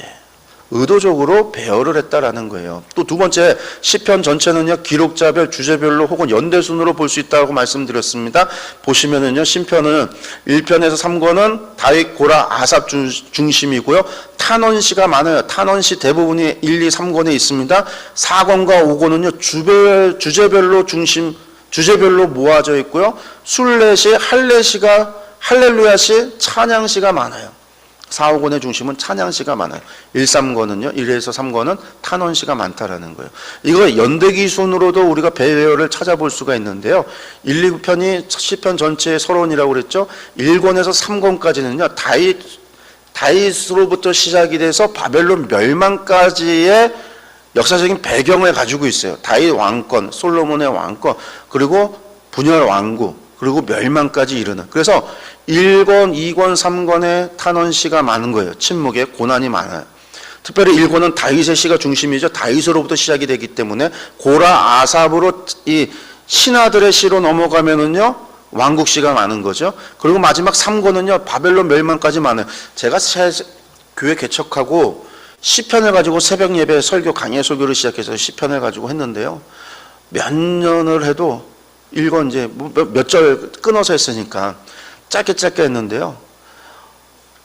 의도적으로 배열을 했다라는 거예요. 또 두 번째, 시편 전체는요, 기록자별, 주제별로 혹은 연대순으로 볼 수 있다고 말씀드렸습니다. 보시면은요, 시편은 1편에서 3권은 다윗, 고라, 아삽 중심이고요. 탄원시가 많아요. 탄원시 대부분이 1, 2, 3권에 있습니다. 4권과 5권은요, 주제별로 모아져 있고요. 순례시, 할례시가, 할렐루야시, 찬양시가 많아요. 4, 5권의 중심은 찬양시가 많아요. 1, 3권은요, 1에서 3권은 탄원시가 많다라는 거예요. 이거 연대기 순으로도 우리가 배열을 찾아볼 수가 있는데요. 1, 2편이 시편 전체의 서론이라고 그랬죠. 1권에서 3권까지는요, 다윗으로부터 시작이 돼서 바벨론 멸망까지의 역사적인 배경을 가지고 있어요. 다윗 왕권, 솔로몬의 왕권, 그리고 분열 왕국, 그리고 멸망까지 이르는. 그래서 1권, 2권, 3권의 탄원시가 많은 거예요. 침묵에 고난이 많아요. 특별히 1권은 다윗의 시가 중심이죠. 다윗으로부터 시작이 되기 때문에 고라, 아삽으로 이 신하들의 시로 넘어가면은요, 왕국 시가 많은 거죠. 그리고 마지막 3권은요, 바벨론 멸망까지 많아요. 제가 교회 개척하고 시편을 가지고 새벽 예배 설교 강의 설교를 시작해서 시편을 가지고 했는데요. 몇 년을 해도 1권 이제 몇 절 끊어서 했으니까 짧게 했는데요.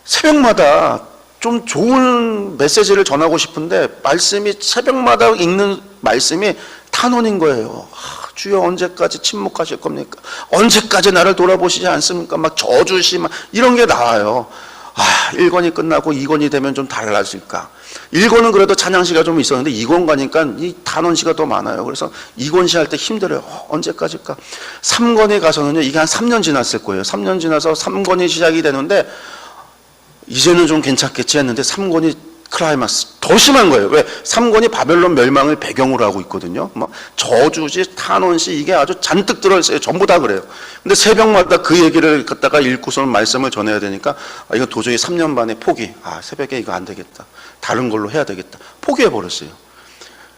새벽마다 좀 좋은 메시지를 전하고 싶은데 말씀이 새벽마다 읽는 말씀이 탄원인 거예요. 주여 언제까지 침묵하실 겁니까? 언제까지 나를 돌아보시지 않습니까? 막 저주시 막 이런 게 나와요. 1권이 끝나고 2권이 되면 좀 달라질까? 1권은 그래도 찬양시가 좀 있었는데 2권 가니까 이 단원시가 더 많아요. 그래서 2권시 할 때 힘들어요. 언제까지일까? 3권에 가서는요, 이게 한 3년 지났을 거예요. 3년 지나서 3권이 시작이 되는데 이제는 좀 괜찮겠지 했는데 3권이 클라이막스 더 심한 거예요. 왜? 3권이 바벨론 멸망을 배경으로 하고 있거든요. 막 저주시, 탄원시 이게 아주 잔뜩 들어있어요. 전부 다 그래요. 근데 새벽마다 그 얘기를 갖다가 읽고서는 말씀을 전해야 되니까 이거 도저히 3년 반에 포기. 새벽에 이거 안 되겠다. 다른 걸로 해야 되겠다. 포기해 버렸어요.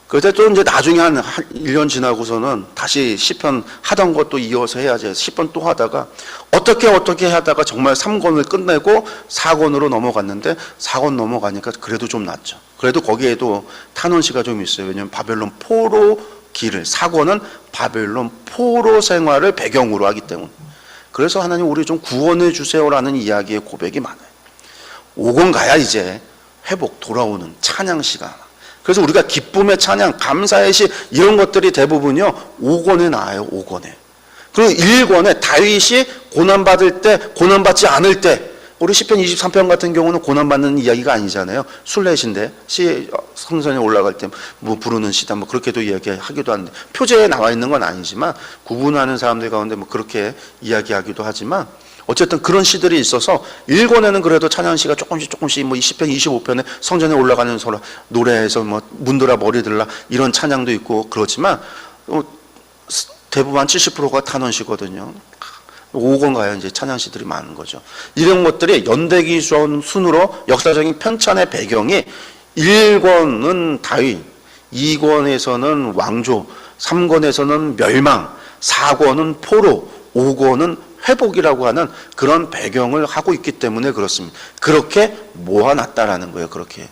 그때 또 이제 나중에 한 1년 지나고서는 다시 시편 하던 것도 이어서 해야지. 시편 또 하다가 어떻게 하다가 정말 3권을 끝내고 4권으로 넘어갔는데 4권 넘어가니까 그래도 좀 낫죠. 그래도 거기에도 탄원시가 좀 있어요. 왜냐하면 바벨론 포로 길을 4권은 바벨론 포로 생활을 배경으로 하기 때문에. 그래서 하나님 우리 좀 구원해 주세요라는 이야기의 고백이 많아요. 5권 가야 이제 회복 돌아오는 찬양시가. 그래서 우리가 기쁨의 찬양, 감사의 시 이런 것들이 대부분요 5권에 나와요. 5권에. 그리고 1권에 다윗이 고난받을 때, 고난받지 않을 때, 우리 시편 23편 같은 경우는 고난받는 이야기가 아니잖아요. 순례시인데 성전에 올라갈 때 뭐 부르는 시다 뭐 그렇게도 이야기하기도 하는데 표제에 나와 있는 건 아니지만 구분하는 사람들 가운데 뭐 그렇게 이야기하기도 하지만 어쨌든 그런 시들이 있어서 1권에는 그래도 찬양시가 조금씩 뭐 20편, 25편에 성전에 올라가는 노래에서 뭐 문들아 머리들라 이런 찬양도 있고 그렇지만 대부분 70%가 탄원시거든요. 5권 가야 이제 찬양시들이 많은 거죠. 이런 것들이 연대기 순으로 역사적인 편찬의 배경이 1권은 다윗, 2권에서는 왕조, 3권에서는 멸망, 4권은 포로, 5권은 회복이라고 하는 그런 배경을 하고 있기 때문에 그렇습니다. 그렇게 모아놨다라는 거예요. 그렇게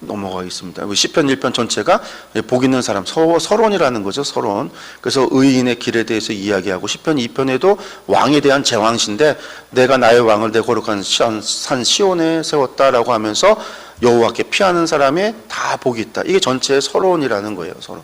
넘어가겠습니다. 시편 1편 전체가 복 있는 사람, 서론이라는 거죠. 서론. 그래서 의인의 길에 대해서 이야기하고, 시편 2편에도 왕에 대한 제왕시인데 내가 나의 왕을 내 거룩한 산 시온에 세웠다라고 하면서 여호와께 피하는 사람에 다 복이 있다. 이게 전체의 서론이라는 거예요. 서론.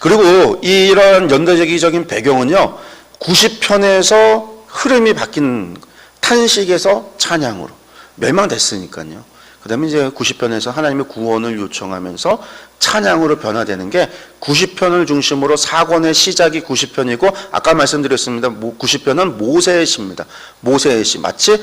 그리고 이런 연대적인 배경은요, 90편에서 흐름이 바뀐, 탄식에서 찬양으로 멸망됐으니까요. 그 다음에 이제 90편에서 하나님의 구원을 요청하면서 찬양으로 변화되는 게, 90편을 중심으로 사권의 시작이 90편이고, 아까 말씀드렸습니다. 90편은 모세의 시입니다. 모세의 시. 마치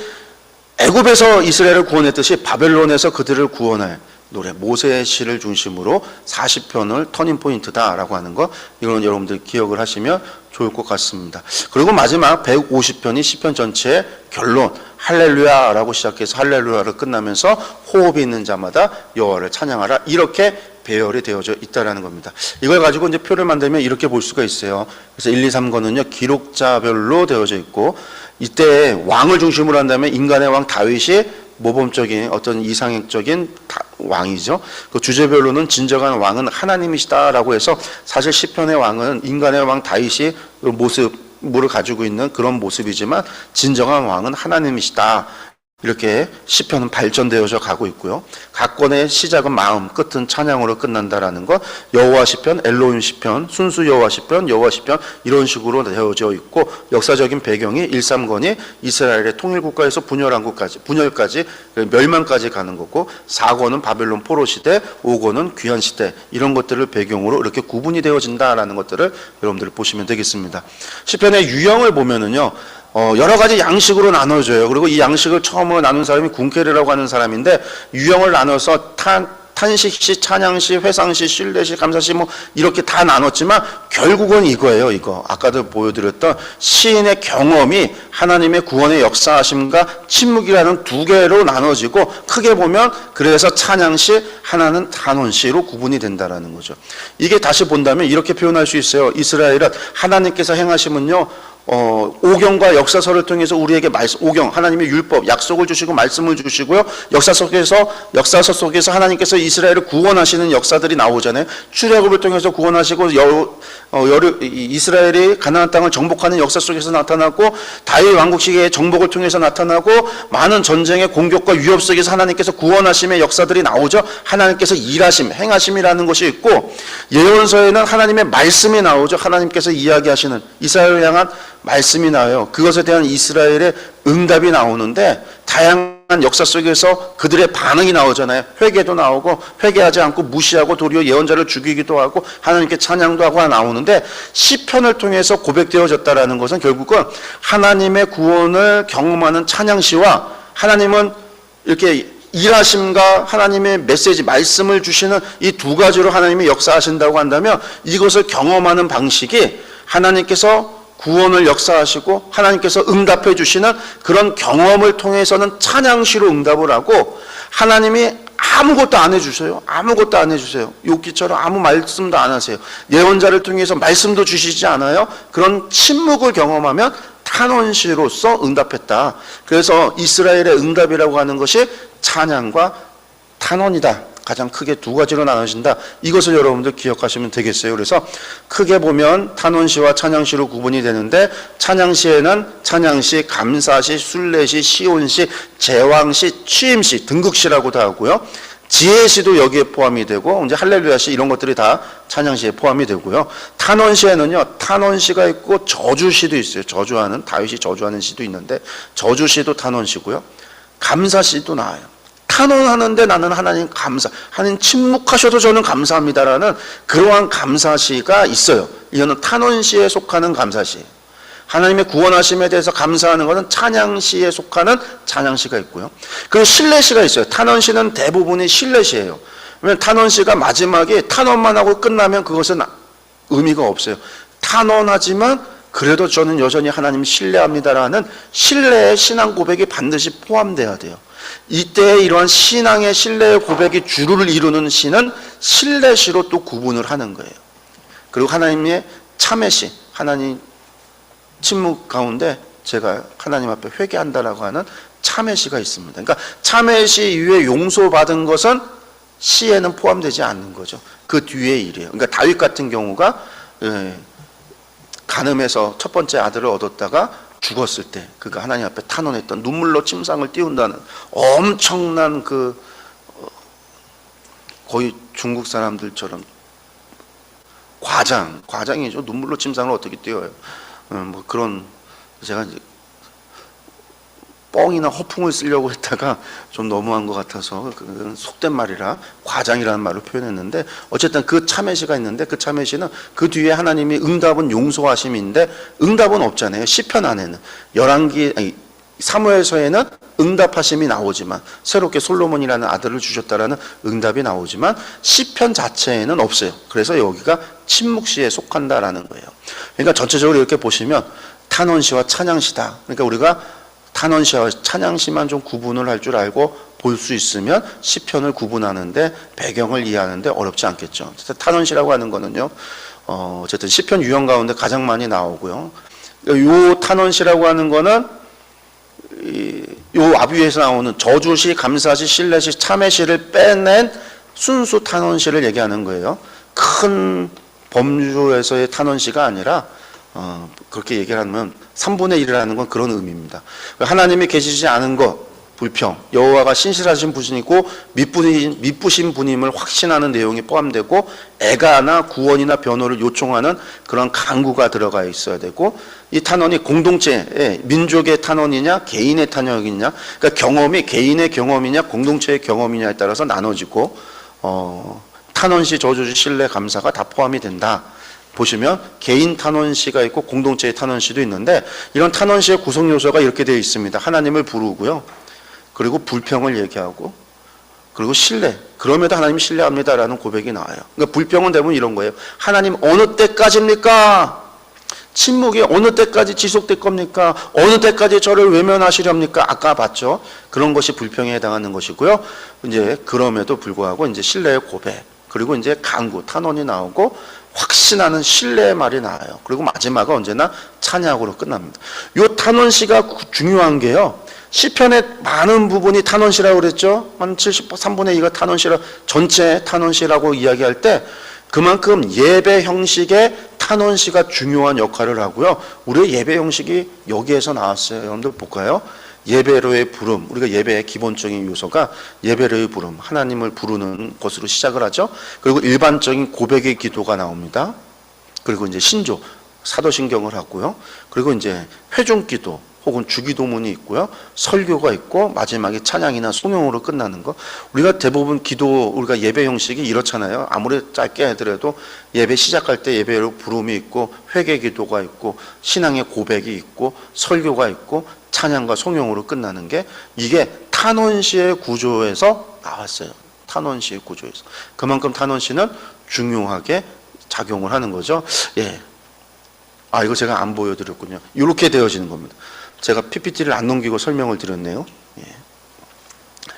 애굽에서 이스라엘을 구원했듯이 바벨론에서 그들을 구원할 노래, 모세의 시를 중심으로 40편을 터닝포인트다라고 하는 거, 이건 여러분들 기억을 하시면 좋을 것 같습니다. 그리고 마지막 150편이 시편 전체의 결론, 할렐루야라고 시작해서 할렐루야를 끝나면서 호흡이 있는 자마다 여호와를 찬양하라, 이렇게 배열이 되어져 있다라는 겁니다. 이걸 가지고 이제 표를 만들면 이렇게 볼 수가 있어요. 그래서 1, 2, 3권은요 기록자별로 되어져 있고, 이때 왕을 중심으로 한다면 인간의 왕 다윗이 모범적인 어떤 이상적인 왕이죠. 그 주제별로는 진정한 왕은 하나님이시다라고 해서, 사실 시편의 왕은 인간의 왕 다윗이 모습을 가지고 있는 그런 모습이지만 진정한 왕은 하나님이시다, 이렇게 시편은 발전되어져 가고 있고요. 각 권의 시작은 마음, 끝은 찬양으로 끝난다라는 것, 여호와 시편, 엘로힘 시편, 순수 여호와 시편, 여호와 시편, 이런 식으로 되어져 있고, 역사적인 배경이 1, 3권이 이스라엘의 통일국가에서 분열까지 멸망까지 가는 거고, 4권은 바벨론 포로 시대, 5권은 귀환 시대, 이런 것들을 배경으로 이렇게 구분이 되어진다라는 것들을 여러분들 보시면 되겠습니다. 시편의 유형을 보면은요, 여러 가지 양식으로 나눠져요. 그리고 이 양식을 처음으로 나눈 사람이 군케르라고 하는 사람인데, 유형을 나눠서 탄식시, 찬양시, 회상시, 신뢰시, 감사시 이렇게 다 나눴지만 결국은 이거예요. 이거 아까도 보여드렸던 시인의 경험이 하나님의 구원의 역사하심과 침묵이라는 두 개로 나눠지고, 크게 보면 그래서 찬양시, 하나는 탄원시로 구분이 된다라는 거죠. 이게 다시 본다면 이렇게 표현할 수 있어요. 이스라엘은 하나님께서 행하심은요, 오경과 역사서를 통해서 우리에게 오경, 하나님의 율법, 약속을 주시고 말씀을 주시고요, 역사서 속에서 하나님께서 이스라엘을 구원하시는 역사들이 나오잖아요. 출애굽을 통해서 구원하시고 이스라엘이 가나안 땅을 정복하는 역사 속에서 나타나고, 다윗 왕국 시기의 정복을 통해서 나타나고, 많은 전쟁의 공격과 위협 속에서 하나님께서 구원하심의 역사들이 나오죠. 하나님께서 일하심, 행하심이라는 것이 있고, 예언서에는 하나님의 말씀이 나오죠. 하나님께서 이야기하시는 이스라엘을 향한 말씀이 나와요. 그것에 대한 이스라엘의 응답이 나오는데, 다양한 역사 속에서 그들의 반응이 나오잖아요. 회개도 나오고, 회개하지 않고 무시하고 도리어 예언자를 죽이기도 하고 하나님께 찬양도 하고 나오는데, 시편을 통해서 고백되어졌다라는 것은 결국은 하나님의 구원을 경험하는 찬양시와, 하나님은 이렇게 일하심과 하나님의 메시지, 말씀을 주시는 이 두 가지로 하나님이 역사하신다고 한다면, 이것을 경험하는 방식이 하나님께서 구원을 역사하시고 하나님께서 응답해 주시는 그런 경험을 통해서는 찬양시로 응답을 하고, 하나님이 아무것도 안 해주세요. 아무것도 안 해주세요. 욥기처럼 아무 말씀도 안 하세요. 예언자를 통해서 말씀도 주시지 않아요. 그런 침묵을 경험하면 탄원시로서 응답했다. 그래서 이스라엘의 응답이라고 하는 것이 찬양과 탄원이다. 가장 크게 두 가지로 나눠진다. 이것을 여러분들 기억하시면 되겠어요. 그래서 크게 보면 탄원시와 찬양시로 구분이 되는데, 찬양시에는 찬양시, 감사시, 순례시, 시온시, 제왕시, 취임시, 등극시라고도 하고요. 지혜시도 여기에 포함이 되고, 이제 할렐루야시, 이런 것들이 다 찬양시에 포함이 되고요. 탄원시에는요, 탄원시가 있고 저주시도 있어요. 저주하는, 다윗이 저주하는 시도 있는데 저주시도 탄원시고요. 감사시도 나와요. 탄원하는데 나는 하나님 감사, 하나님 침묵하셔도 저는 감사합니다라는 그러한 감사시가 있어요. 이거는 탄원시에 속하는 감사시. 하나님의 구원하심에 대해서 감사하는 것은 찬양시에 속하는 찬양시가 있고요. 그리고 신뢰시가 있어요. 탄원시는 대부분이 신뢰시예요. 왜냐하면 탄원시가 마지막에 탄원만 하고 끝나면 그것은 의미가 없어요. 탄원하지만 그래도 저는 여전히 하나님 신뢰합니다라는 신뢰의 신앙 고백이 반드시 포함돼야 돼요. 이때 이러한 신앙의 신뢰의 고백이 주를 이루는 시는 신뢰시로 또 구분을 하는 거예요. 그리고 하나님의 참회시, 하나님 침묵 가운데 제가 하나님 앞에 회개한다라고 하는 참회시가 있습니다. 그러니까 참회시 이후에 용서받은 것은 시에는 포함되지 않는 거죠. 그 뒤의 일이에요. 그러니까 다윗 같은 경우가 간음해서 첫 번째 아들을 얻었다가 죽었을 때 그가 하나님 앞에 탄원했던 눈물로 침상을 띄운다는 엄청난 그 거의 중국 사람들처럼 과장이죠. 눈물로 침상을 어떻게 띄워요. 뭐 그런 제가 이제 뻥이나 허풍을 쓰려고 했다가 좀 너무한 것 같아서 그건 속된 말이라 과장이라는 말로 표현했는데, 어쨌든 그 참회시가 있는데 그 참회시는 그 뒤에 하나님이 응답은 용서하심인데 응답은 없잖아요. 시편 안에는 사무엘서에는 응답하심이 나오지만, 새롭게 솔로몬이라는 아들을 주셨다라는 응답이 나오지만 시편 자체에는 없어요. 그래서 여기가 침묵시에 속한다라는 거예요. 그러니까 전체적으로 이렇게 보시면 탄원시와 찬양시다. 그러니까 우리가 탄원시와 찬양시만 좀 구분을 할 줄 알고 볼 수 있으면 시편을 구분하는데, 배경을 이해하는데 어렵지 않겠죠. 탄원시라고 하는 거는요, 어쨌든 시편 유형 가운데 가장 많이 나오고요. 요 탄원시라고 하는 거는 요 앞위에서 나오는 저주시, 감사시, 신뢰시, 참회시를 빼낸 순수 탄원시를 얘기하는 거예요. 큰 범주에서의 탄원시가 아니라 그렇게 얘기를 하면 3분의 1이라는 건 그런 의미입니다. 하나님이 계시지 않은 것, 불평, 여호와가 신실하신 분이고 미쁘신 분임을 확신하는 내용이 포함되고, 애가나 구원이나 변호를 요청하는 그런 간구가 들어가 있어야 되고, 이 탄원이 공동체의 민족의 탄원이냐 개인의 탄원이냐, 그러니까 경험이 개인의 경험이냐 공동체의 경험이냐에 따라서 나눠지고, 탄원시, 저주시, 신뢰, 감사가 다 포함이 된다. 보시면 개인 탄원시가 있고 공동체의 탄원시도 있는데, 이런 탄원시의 구성 요소가 이렇게 되어 있습니다. 하나님을 부르고요, 그리고 불평을 얘기하고, 그리고 신뢰, 그럼에도 하나님 신뢰합니다라는 고백이 나와요. 그러니까 불평은 대부분 이런 거예요. 하나님 어느 때까지입니까? 침묵이 어느 때까지 지속될 겁니까? 어느 때까지 저를 외면하시렵니까? 아까 봤죠. 그런 것이 불평에 해당하는 것이고요. 이제 그럼에도 불구하고 이제 신뢰의 고백, 그리고 이제 간구, 탄원이 나오고 확신하는 신뢰의 말이 나와요. 그리고 마지막은 언제나 찬양으로 끝납니다. 이 탄원시가 중요한 게요, 시편의 많은 부분이 탄원시라고 그랬죠. 한 73분의 2가 탄원시라, 전체 탄원시라고 이야기할 때 그만큼 예배 형식의 탄원시가 중요한 역할을 하고요. 우리의 예배 형식이 여기에서 나왔어요. 여러분들 볼까요? 예배로의 부름, 우리가 예배의 기본적인 요소가 예배로의 부름, 하나님을 부르는 것으로 시작을 하죠. 그리고 일반적인 고백의 기도가 나옵니다. 그리고 이제 신조, 사도신경을 하고요. 그리고 이제 회중기도 혹은 주기도문이 있고요. 설교가 있고, 마지막에 찬양이나 송영으로 끝나는 거. 우리가 대부분 우리가 예배 형식이 이렇잖아요. 아무리 짧게 하더라도 예배 시작할 때 예배로 부름이 있고, 회개 기도가 있고, 신앙의 고백이 있고, 설교가 있고, 찬양과 송영으로 끝나는 게, 이게 탄원시의 구조에서 나왔어요. 탄원시의 구조에서. 그만큼 탄원시는 중요하게 작용을 하는 거죠. 예. 이거 제가 안 보여드렸군요. 이렇게 되어지는 겁니다. 제가 PPT를 안 넘기고 설명을 드렸네요. 예.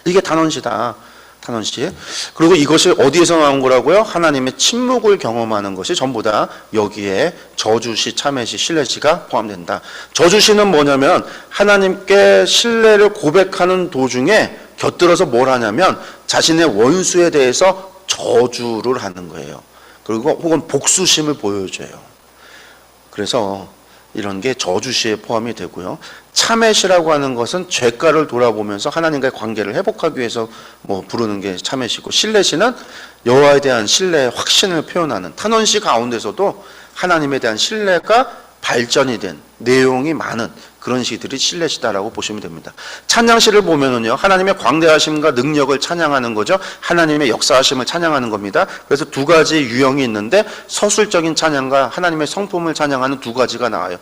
이게 탄원시다. 탄원시. 그리고 이것이 어디에서 나온 거라고요? 하나님의 침묵을 경험하는 것이 전부 다 여기에 저주시, 참회시, 신뢰시가 포함된다. 저주시는 뭐냐면 하나님께 신뢰를 고백하는 도중에 곁들여서 뭘 하냐면 자신의 원수에 대해서 저주를 하는 거예요. 그리고 혹은 복수심을 보여줘요. 그래서 이런 게 저주시에 포함이 되고요. 참회시라고 하는 것은 죄가를 돌아보면서 하나님과의 관계를 회복하기 위해서 부르는 게 참회시고, 신뢰시는 여호와에 대한 신뢰의 확신을 표현하는, 탄원시 가운데서도 하나님에 대한 신뢰가 발전이 된 내용이 많은 그런 시들이 신뢰시다라고 보시면 됩니다. 찬양시를 보면은요, 하나님의 광대하심과 능력을 찬양하는 거죠. 하나님의 역사하심을 찬양하는 겁니다. 그래서 두 가지 유형이 있는데, 서술적인 찬양과 하나님의 성품을 찬양하는 두 가지가 나와요.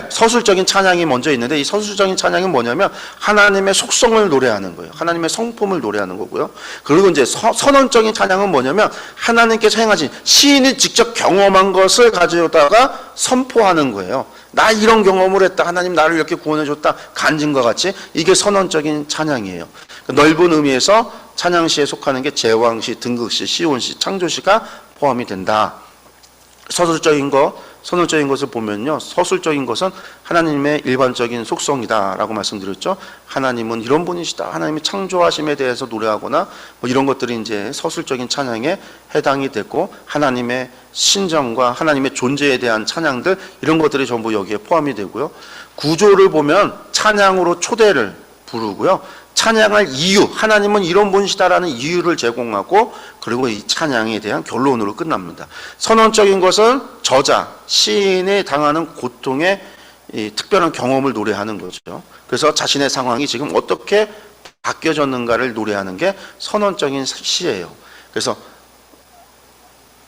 서술적인 찬양이 먼저 있는데, 이 서술적인 찬양이 뭐냐면 하나님의 속성을 노래하는 거예요. 하나님의 성품을 노래하는 거고요. 그리고 이제 선언적인 찬양은 뭐냐면 하나님께서 행하신, 시인이 직접 경험한 것을 가져다가 선포하는 거예요. 나 이런 경험을 했다, 하나님 나를 이렇게 구원해줬다, 간증과 같이. 이게 선언적인 찬양이에요. 넓은 의미에서 찬양시에 속하는 게 제왕시, 등극시, 시온시, 창조시가 포함이 된다. 서술적인 거, 선언적인 것을 보면요, 서술적인 것은 하나님의 일반적인 속성이다라고 말씀드렸죠. 하나님은 이런 분이시다, 하나님의 창조하심에 대해서 노래하거나 뭐 이런 것들이 이제 서술적인 찬양에 해당이 됐고, 하나님의 신정과 하나님의 존재에 대한 찬양들, 이런 것들이 전부 여기에 포함이 되고요. 구조를 보면 찬양으로 초대를 부르고요, 찬양할 이유, 하나님은 이런 분이시다라는 이유를 제공하고, 그리고 이 찬양에 대한 결론으로 끝납니다. 선언적인 것은 저자, 시인이 당하는 고통의 이 특별한 경험을 노래하는 거죠. 그래서 자신의 상황이 지금 어떻게 바뀌어졌는가를 노래하는 게 선언적인 시예요. 그래서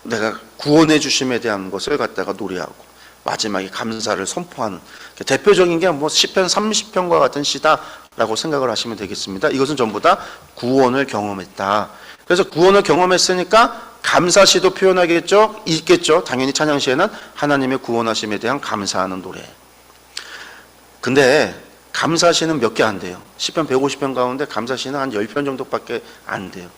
내가 구원해 주심에 대한 것을 갖다가 노래하고, 마지막에 감사를 선포하는, 대표적인 게 뭐 시편 30편과 같은 시다라고 생각을 하시면 되겠습니다. 이것은 전부 다 구원을 경험했다. 그래서 구원을 경험했으니까 감사시도 표현하겠죠, 있겠죠. 당연히 찬양시에는 하나님의 구원하심에 대한 감사하는 노래. 근데 감사시는 몇 개 안 돼요. 시편 150편 가운데 감사시는 한 10편 정도밖에 안 돼요.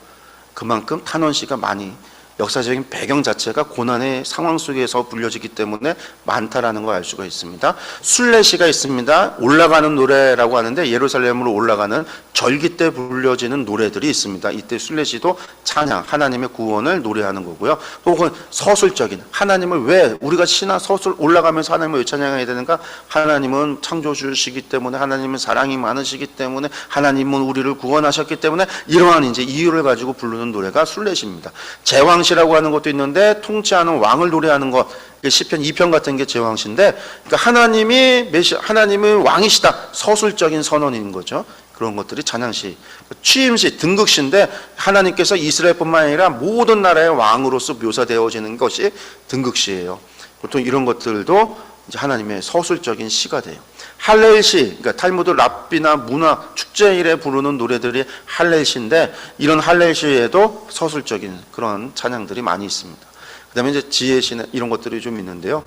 그만큼 탄원시가 많이, 역사적인 배경 자체가 고난의 상황 속에서 불려지기 때문에 많다라는 걸 알 수가 있습니다. 순례시가 있습니다. 올라가는 노래라고 하는데, 예루살렘으로 올라가는 절기 때 불려지는 노래들이 있습니다. 이때 순례시도 찬양, 하나님의 구원을 노래하는 거고요. 혹은 서술적인, 하나님을 왜 우리가 신앙 서술 올라가면서 하나님을 왜 찬양해야 되는가? 하나님은 창조주시기 때문에, 하나님은 사랑이 많으시기 때문에, 하나님은 우리를 구원하셨기 때문에, 이러한 이제 이유를 가지고 부르는 노래가 순례시입니다. 제왕 라고 하는 것도 있는데, 통치하는 왕을 노래하는 것, 시편 2편 같은 게 제왕시인데, 그러니까 하나님이 왕이시다, 서술적인 선언인 거죠. 그런 것들이 찬양시. 취임시, 등극시인데, 하나님께서 이스라엘뿐만 아니라 모든 나라의 왕으로서 묘사되어지는 것이 등극시예요. 보통 이런 것들도 이제 하나님의 서술적인 시가 돼요. 할렐시, 그러니까 탈무드 랍비나 문화 축제일에 부르는 노래들이 할렐시인데, 이런 할렐시에도 서술적인 그런 찬양들이 많이 있습니다. 그다음에 이제 지혜시나 이런 것들이 좀 있는데요.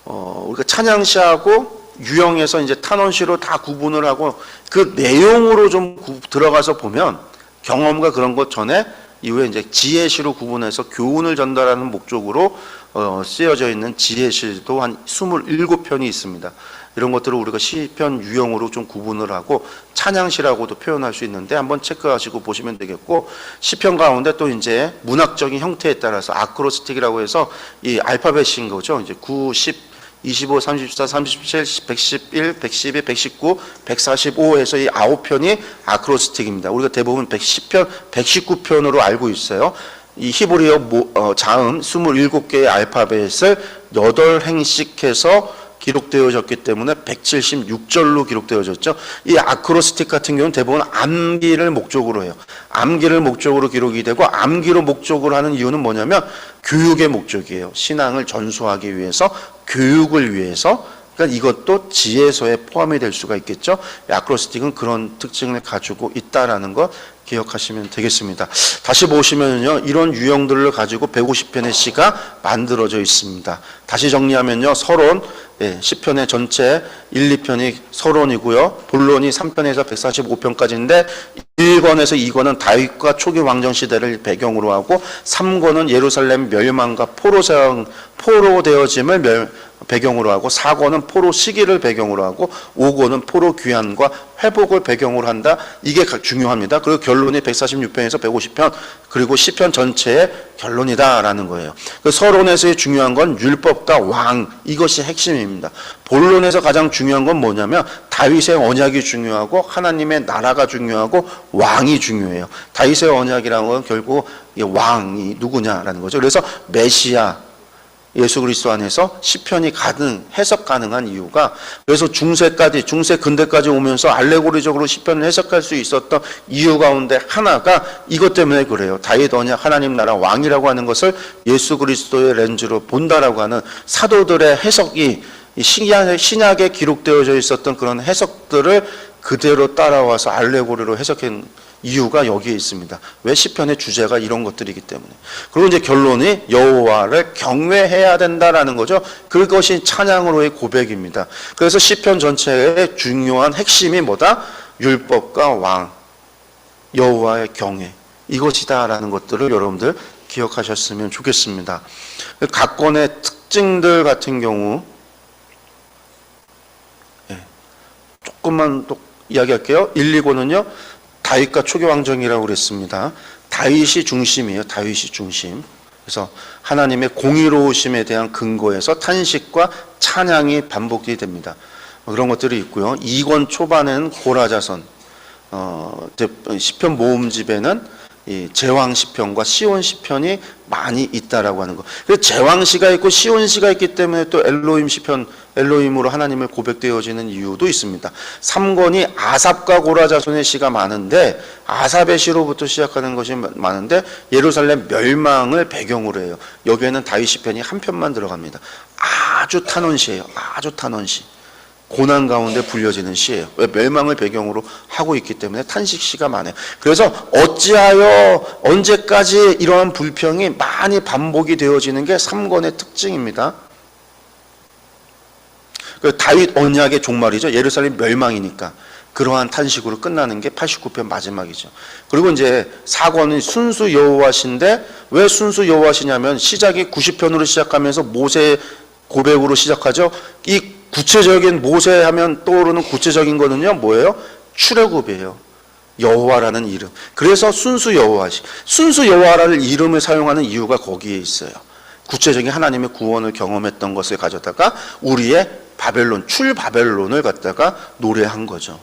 우리가 찬양시하고 유형에서 이제 탄원시로 다 구분을 하고, 그 내용으로 좀 들어가서 보면 경험과 그런 것 전에 이후에 이제 지혜시로 구분해서 교훈을 전달하는 목적으로 쓰여져 있는 지혜시도 한 27편이 있습니다. 이런 것들을 우리가 시편 유형으로 좀 구분을 하고 찬양시라고도 표현할 수 있는데, 한번 체크하시고 보시면 되겠고, 시편 가운데 또 이제 문학적인 형태에 따라서 아크로스틱이라고 해서 이 알파벳인 거죠. 이제 9, 10, 25, 34, 37, 111, 112, 119, 145 해서 이 9편이 아크로스틱입니다. 우리가 대부분 110편, 119편으로 알고 있어요. 이 히브리어 자음 27개의 알파벳을 8행씩 해서 기록되어졌기 때문에 176절로 기록되어졌죠. 이 아크로스틱 같은 경우는 대부분 암기를 목적으로 해요. 암기를 목적으로 기록이 되고, 암기로 목적으로 하는 이유는 뭐냐면 교육의 목적이에요. 신앙을 전수하기 위해서, 교육을 위해서. 그러니까 이것도 지혜서에 포함이 될 수가 있겠죠. 아크로스틱은 그런 특징을 가지고 있다라는 거 기억하시면 되겠습니다. 다시 보시면요, 이런 유형들을 가지고 150편의 시가 만들어져 있습니다. 다시 정리하면요, 서론, 시편의 전체 1, 2편이 서론이고요, 본론이 3편에서 145편까지인데, 1권에서 2권은 다윗과 초기 왕정 시대를 배경으로 하고, 3권은 예루살렘 멸망과 포로되어짐을 배경으로 하고, 4권은 포로 시기를 배경으로 하고, 5권은 포로 귀환과 회복을 배경으로 한다. 이게 중요합니다. 그리고 결론이 146편에서 150편, 그리고 시편 전체의 결론이다라는 거예요. 그 서론에서의 중요한 건 율법과 왕, 이것이 핵심입니다. 본론에서 가장 중요한 건 뭐냐면 다윗의 언약이 중요하고, 하나님의 나라가 중요하고, 왕이 중요해요. 다윗의 언약이라는 건 결국 왕이 누구냐라는 거죠. 그래서 메시아 예수 그리스도 안에서 시편이 해석 가능한 이유가, 그래서 중세 근대까지 오면서 알레고리적으로 시편을 해석할 수 있었던 이유 가운데 하나가 이것 때문에 그래요. 다윗 언약, 하나님 나라, 왕이라고 하는 것을 예수 그리스도의 렌즈로 본다라고 하는 사도들의 해석이 신약에 기록되어져 있었던 그런 해석들을 그대로 따라와서 알레고리로 해석한 이유가 여기에 있습니다. 왜? 시편의 주제가 이런 것들이기 때문에. 그리고 이제 결론이 여호와를 경외해야 된다라는 거죠. 그것이 찬양으로의 고백입니다. 그래서 시편 전체의 중요한 핵심이 뭐다? 율법과 왕, 여호와의 경외, 이것이다라는 것들을 여러분들 기억하셨으면 좋겠습니다. 각 권의 특징들 같은 경우 조금만 또 이야기할게요. 1, 2권은요 다윗과 초기 왕정이라고 그랬습니다. 다윗이 중심이에요. 다윗이 중심. 그래서 하나님의 공의로우심에 대한 근거에서 탄식과 찬양이 반복이 됩니다. 그런 것들이 있고요. 2권 초반에는 고라자선, 시편 모음집에는 이 제왕 시편과 시온 시편이 많이 있다라고 하는 거. 그래서 제왕 시가 있고 시온 시가 있기 때문에 또 엘로힘 시편, 엘로힘으로 하나님을 고백되어지는 이유도 있습니다. 3권이 아삽과 고라자손의 시가 많은데 아삽의 시로부터 시작하는 것이 많은데 예루살렘 멸망을 배경으로 해요. 여기에는 다윗 시편이 한 편만 들어갑니다. 아주 탄원시예요. 아주 탄원시. 고난 가운데 불려지는 시예요. 왜? 멸망을 배경으로 하고 있기 때문에 탄식시가 많아요. 그래서 어찌하여 언제까지 이러한 불평이 많이 반복이 되어지는 게 3권의 특징입니다. 다윗 언약의 종말이죠. 예루살렘 멸망이니까 그러한 탄식으로 끝나는 게 89편 마지막이죠. 그리고 이제 4권은 순수 여호와신데 왜 순수 여호와시냐면 시작이 90편으로 시작하면서 모세 고백으로 시작하죠. 이 구체적인 모세 하면 떠오르는 구체적인 거는요 뭐예요? 출애굽이에요. 여호와라는 이름. 그래서 순수 여호와시. 순수 여호와라는 이름을 사용하는 이유가 거기에 있어요. 구체적인 하나님의 구원을 경험했던 것을 가져다가 우리의 바벨론, 출바벨론을 갖다가 노래한 거죠.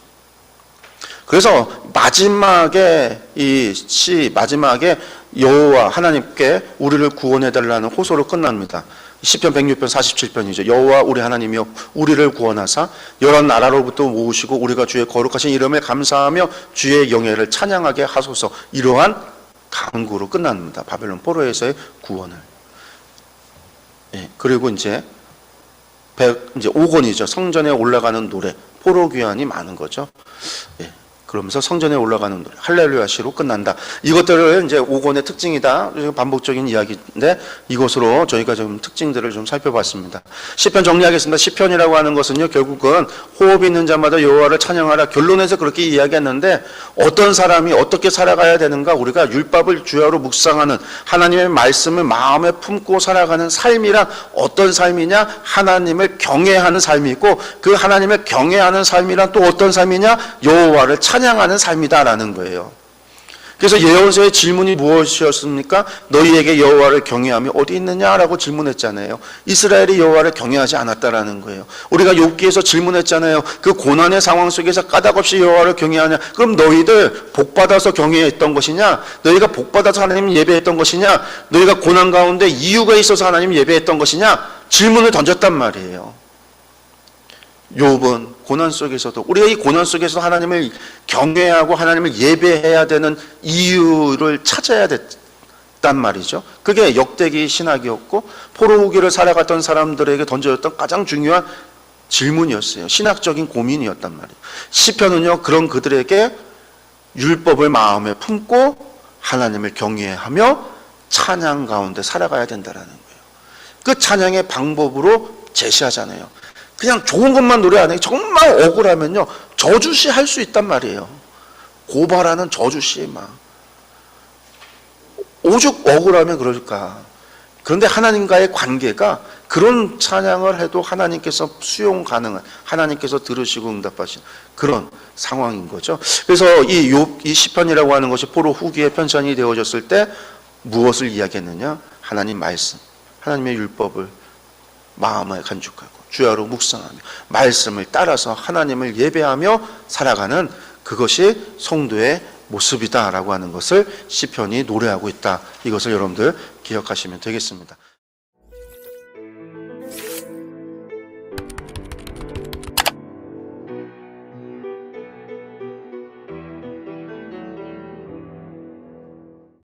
그래서 마지막에 이 시 마지막에 여호와 하나님께 우리를 구원해 달라는 호소로 끝납니다. 시편 106편 47편이죠. 여호와 우리 하나님이여 우리를 구원하사 여러 나라로부터 모으시고 우리가 주의 거룩하신 이름에 감사하며 주의 영예를 찬양하게 하소서. 이러한 간구로 끝납니다. 바벨론 포로에서의 구원을. 그리고 이제 5권이죠. 성전에 올라가는 노래. 포로 귀환이 많은 거죠. 그러면서 성전에 올라가는 노래, 할렐루야 시로 끝난다. 이것들을 이제 5권의 특징이다. 반복적인 이야기인데 이것으로 저희가 좀 특징들을 좀 살펴봤습니다. 시편 정리하겠습니다. 시편이라고 하는 것은요, 결국은 호흡 있는 자마다 여호와를 찬양하라. 결론에서 그렇게 이야기했는데 어떤 사람이 어떻게 살아가야 되는가? 우리가 율법을 주야로 묵상하는 하나님의 말씀을 마음에 품고 살아가는 삶이란 어떤 삶이냐? 하나님을 경외하는 삶이 있고 그 하나님을 경외하는 삶이란 또 어떤 삶이냐? 여호와를 찬양하는 삶이다라는 거예요. 그래서 예언서의 질문이 무엇이었습니까? 너희에게 여호와를 경외함이 어디 있느냐라고 질문했잖아요. 이스라엘이 여호와를 경외하지 않았다라는 거예요. 우리가 욥기에서 질문했잖아요. 그 고난의 상황 속에서 까닭없이 여호와를 경외하냐? 그럼 너희들 복받아서 경외했던 것이냐? 너희가 복받아서 하나님 예배했던 것이냐? 너희가 고난 가운데 이유가 있어서 하나님 예배했던 것이냐? 질문을 던졌단 말이에요. 욥은 고난 속에서도 우리가 이 고난 속에서 하나님을 경외하고 하나님을 예배해야 되는 이유를 찾아야 됐단 말이죠. 그게 역대기 신학이었고 포로 후기를 살아갔던 사람들에게 던져졌던 가장 중요한 질문이었어요. 신학적인 고민이었단 말이에요. 시편은요 그런 그들에게 율법을 마음에 품고 하나님을 경외하며 찬양 가운데 살아가야 된다는 거예요. 그 찬양의 방법으로 제시하잖아요. 그냥 좋은 것만 노래 안 해. 정말 억울하면요 저주시 할 수 있단 말이에요. 고발하는 저주시 막 오죽 억울하면 그럴까. 그런데 하나님과의 관계가 그런 찬양을 해도 하나님께서 수용 가능한, 하나님께서 들으시고 응답하시는 그런 상황인 거죠. 그래서 이 시편이라고 하는 것이 포로 후기에 편찬이 되어졌을 때 무엇을 이야기했느냐? 하나님 말씀, 하나님의 율법을 마음에 간직하고 주야로 묵상하며 말씀을 따라서 하나님을 예배하며 살아가는 그것이 성도의 모습이다라고 하는 것을 시편이 노래하고 있다. 이것을 여러분들 기억하시면 되겠습니다.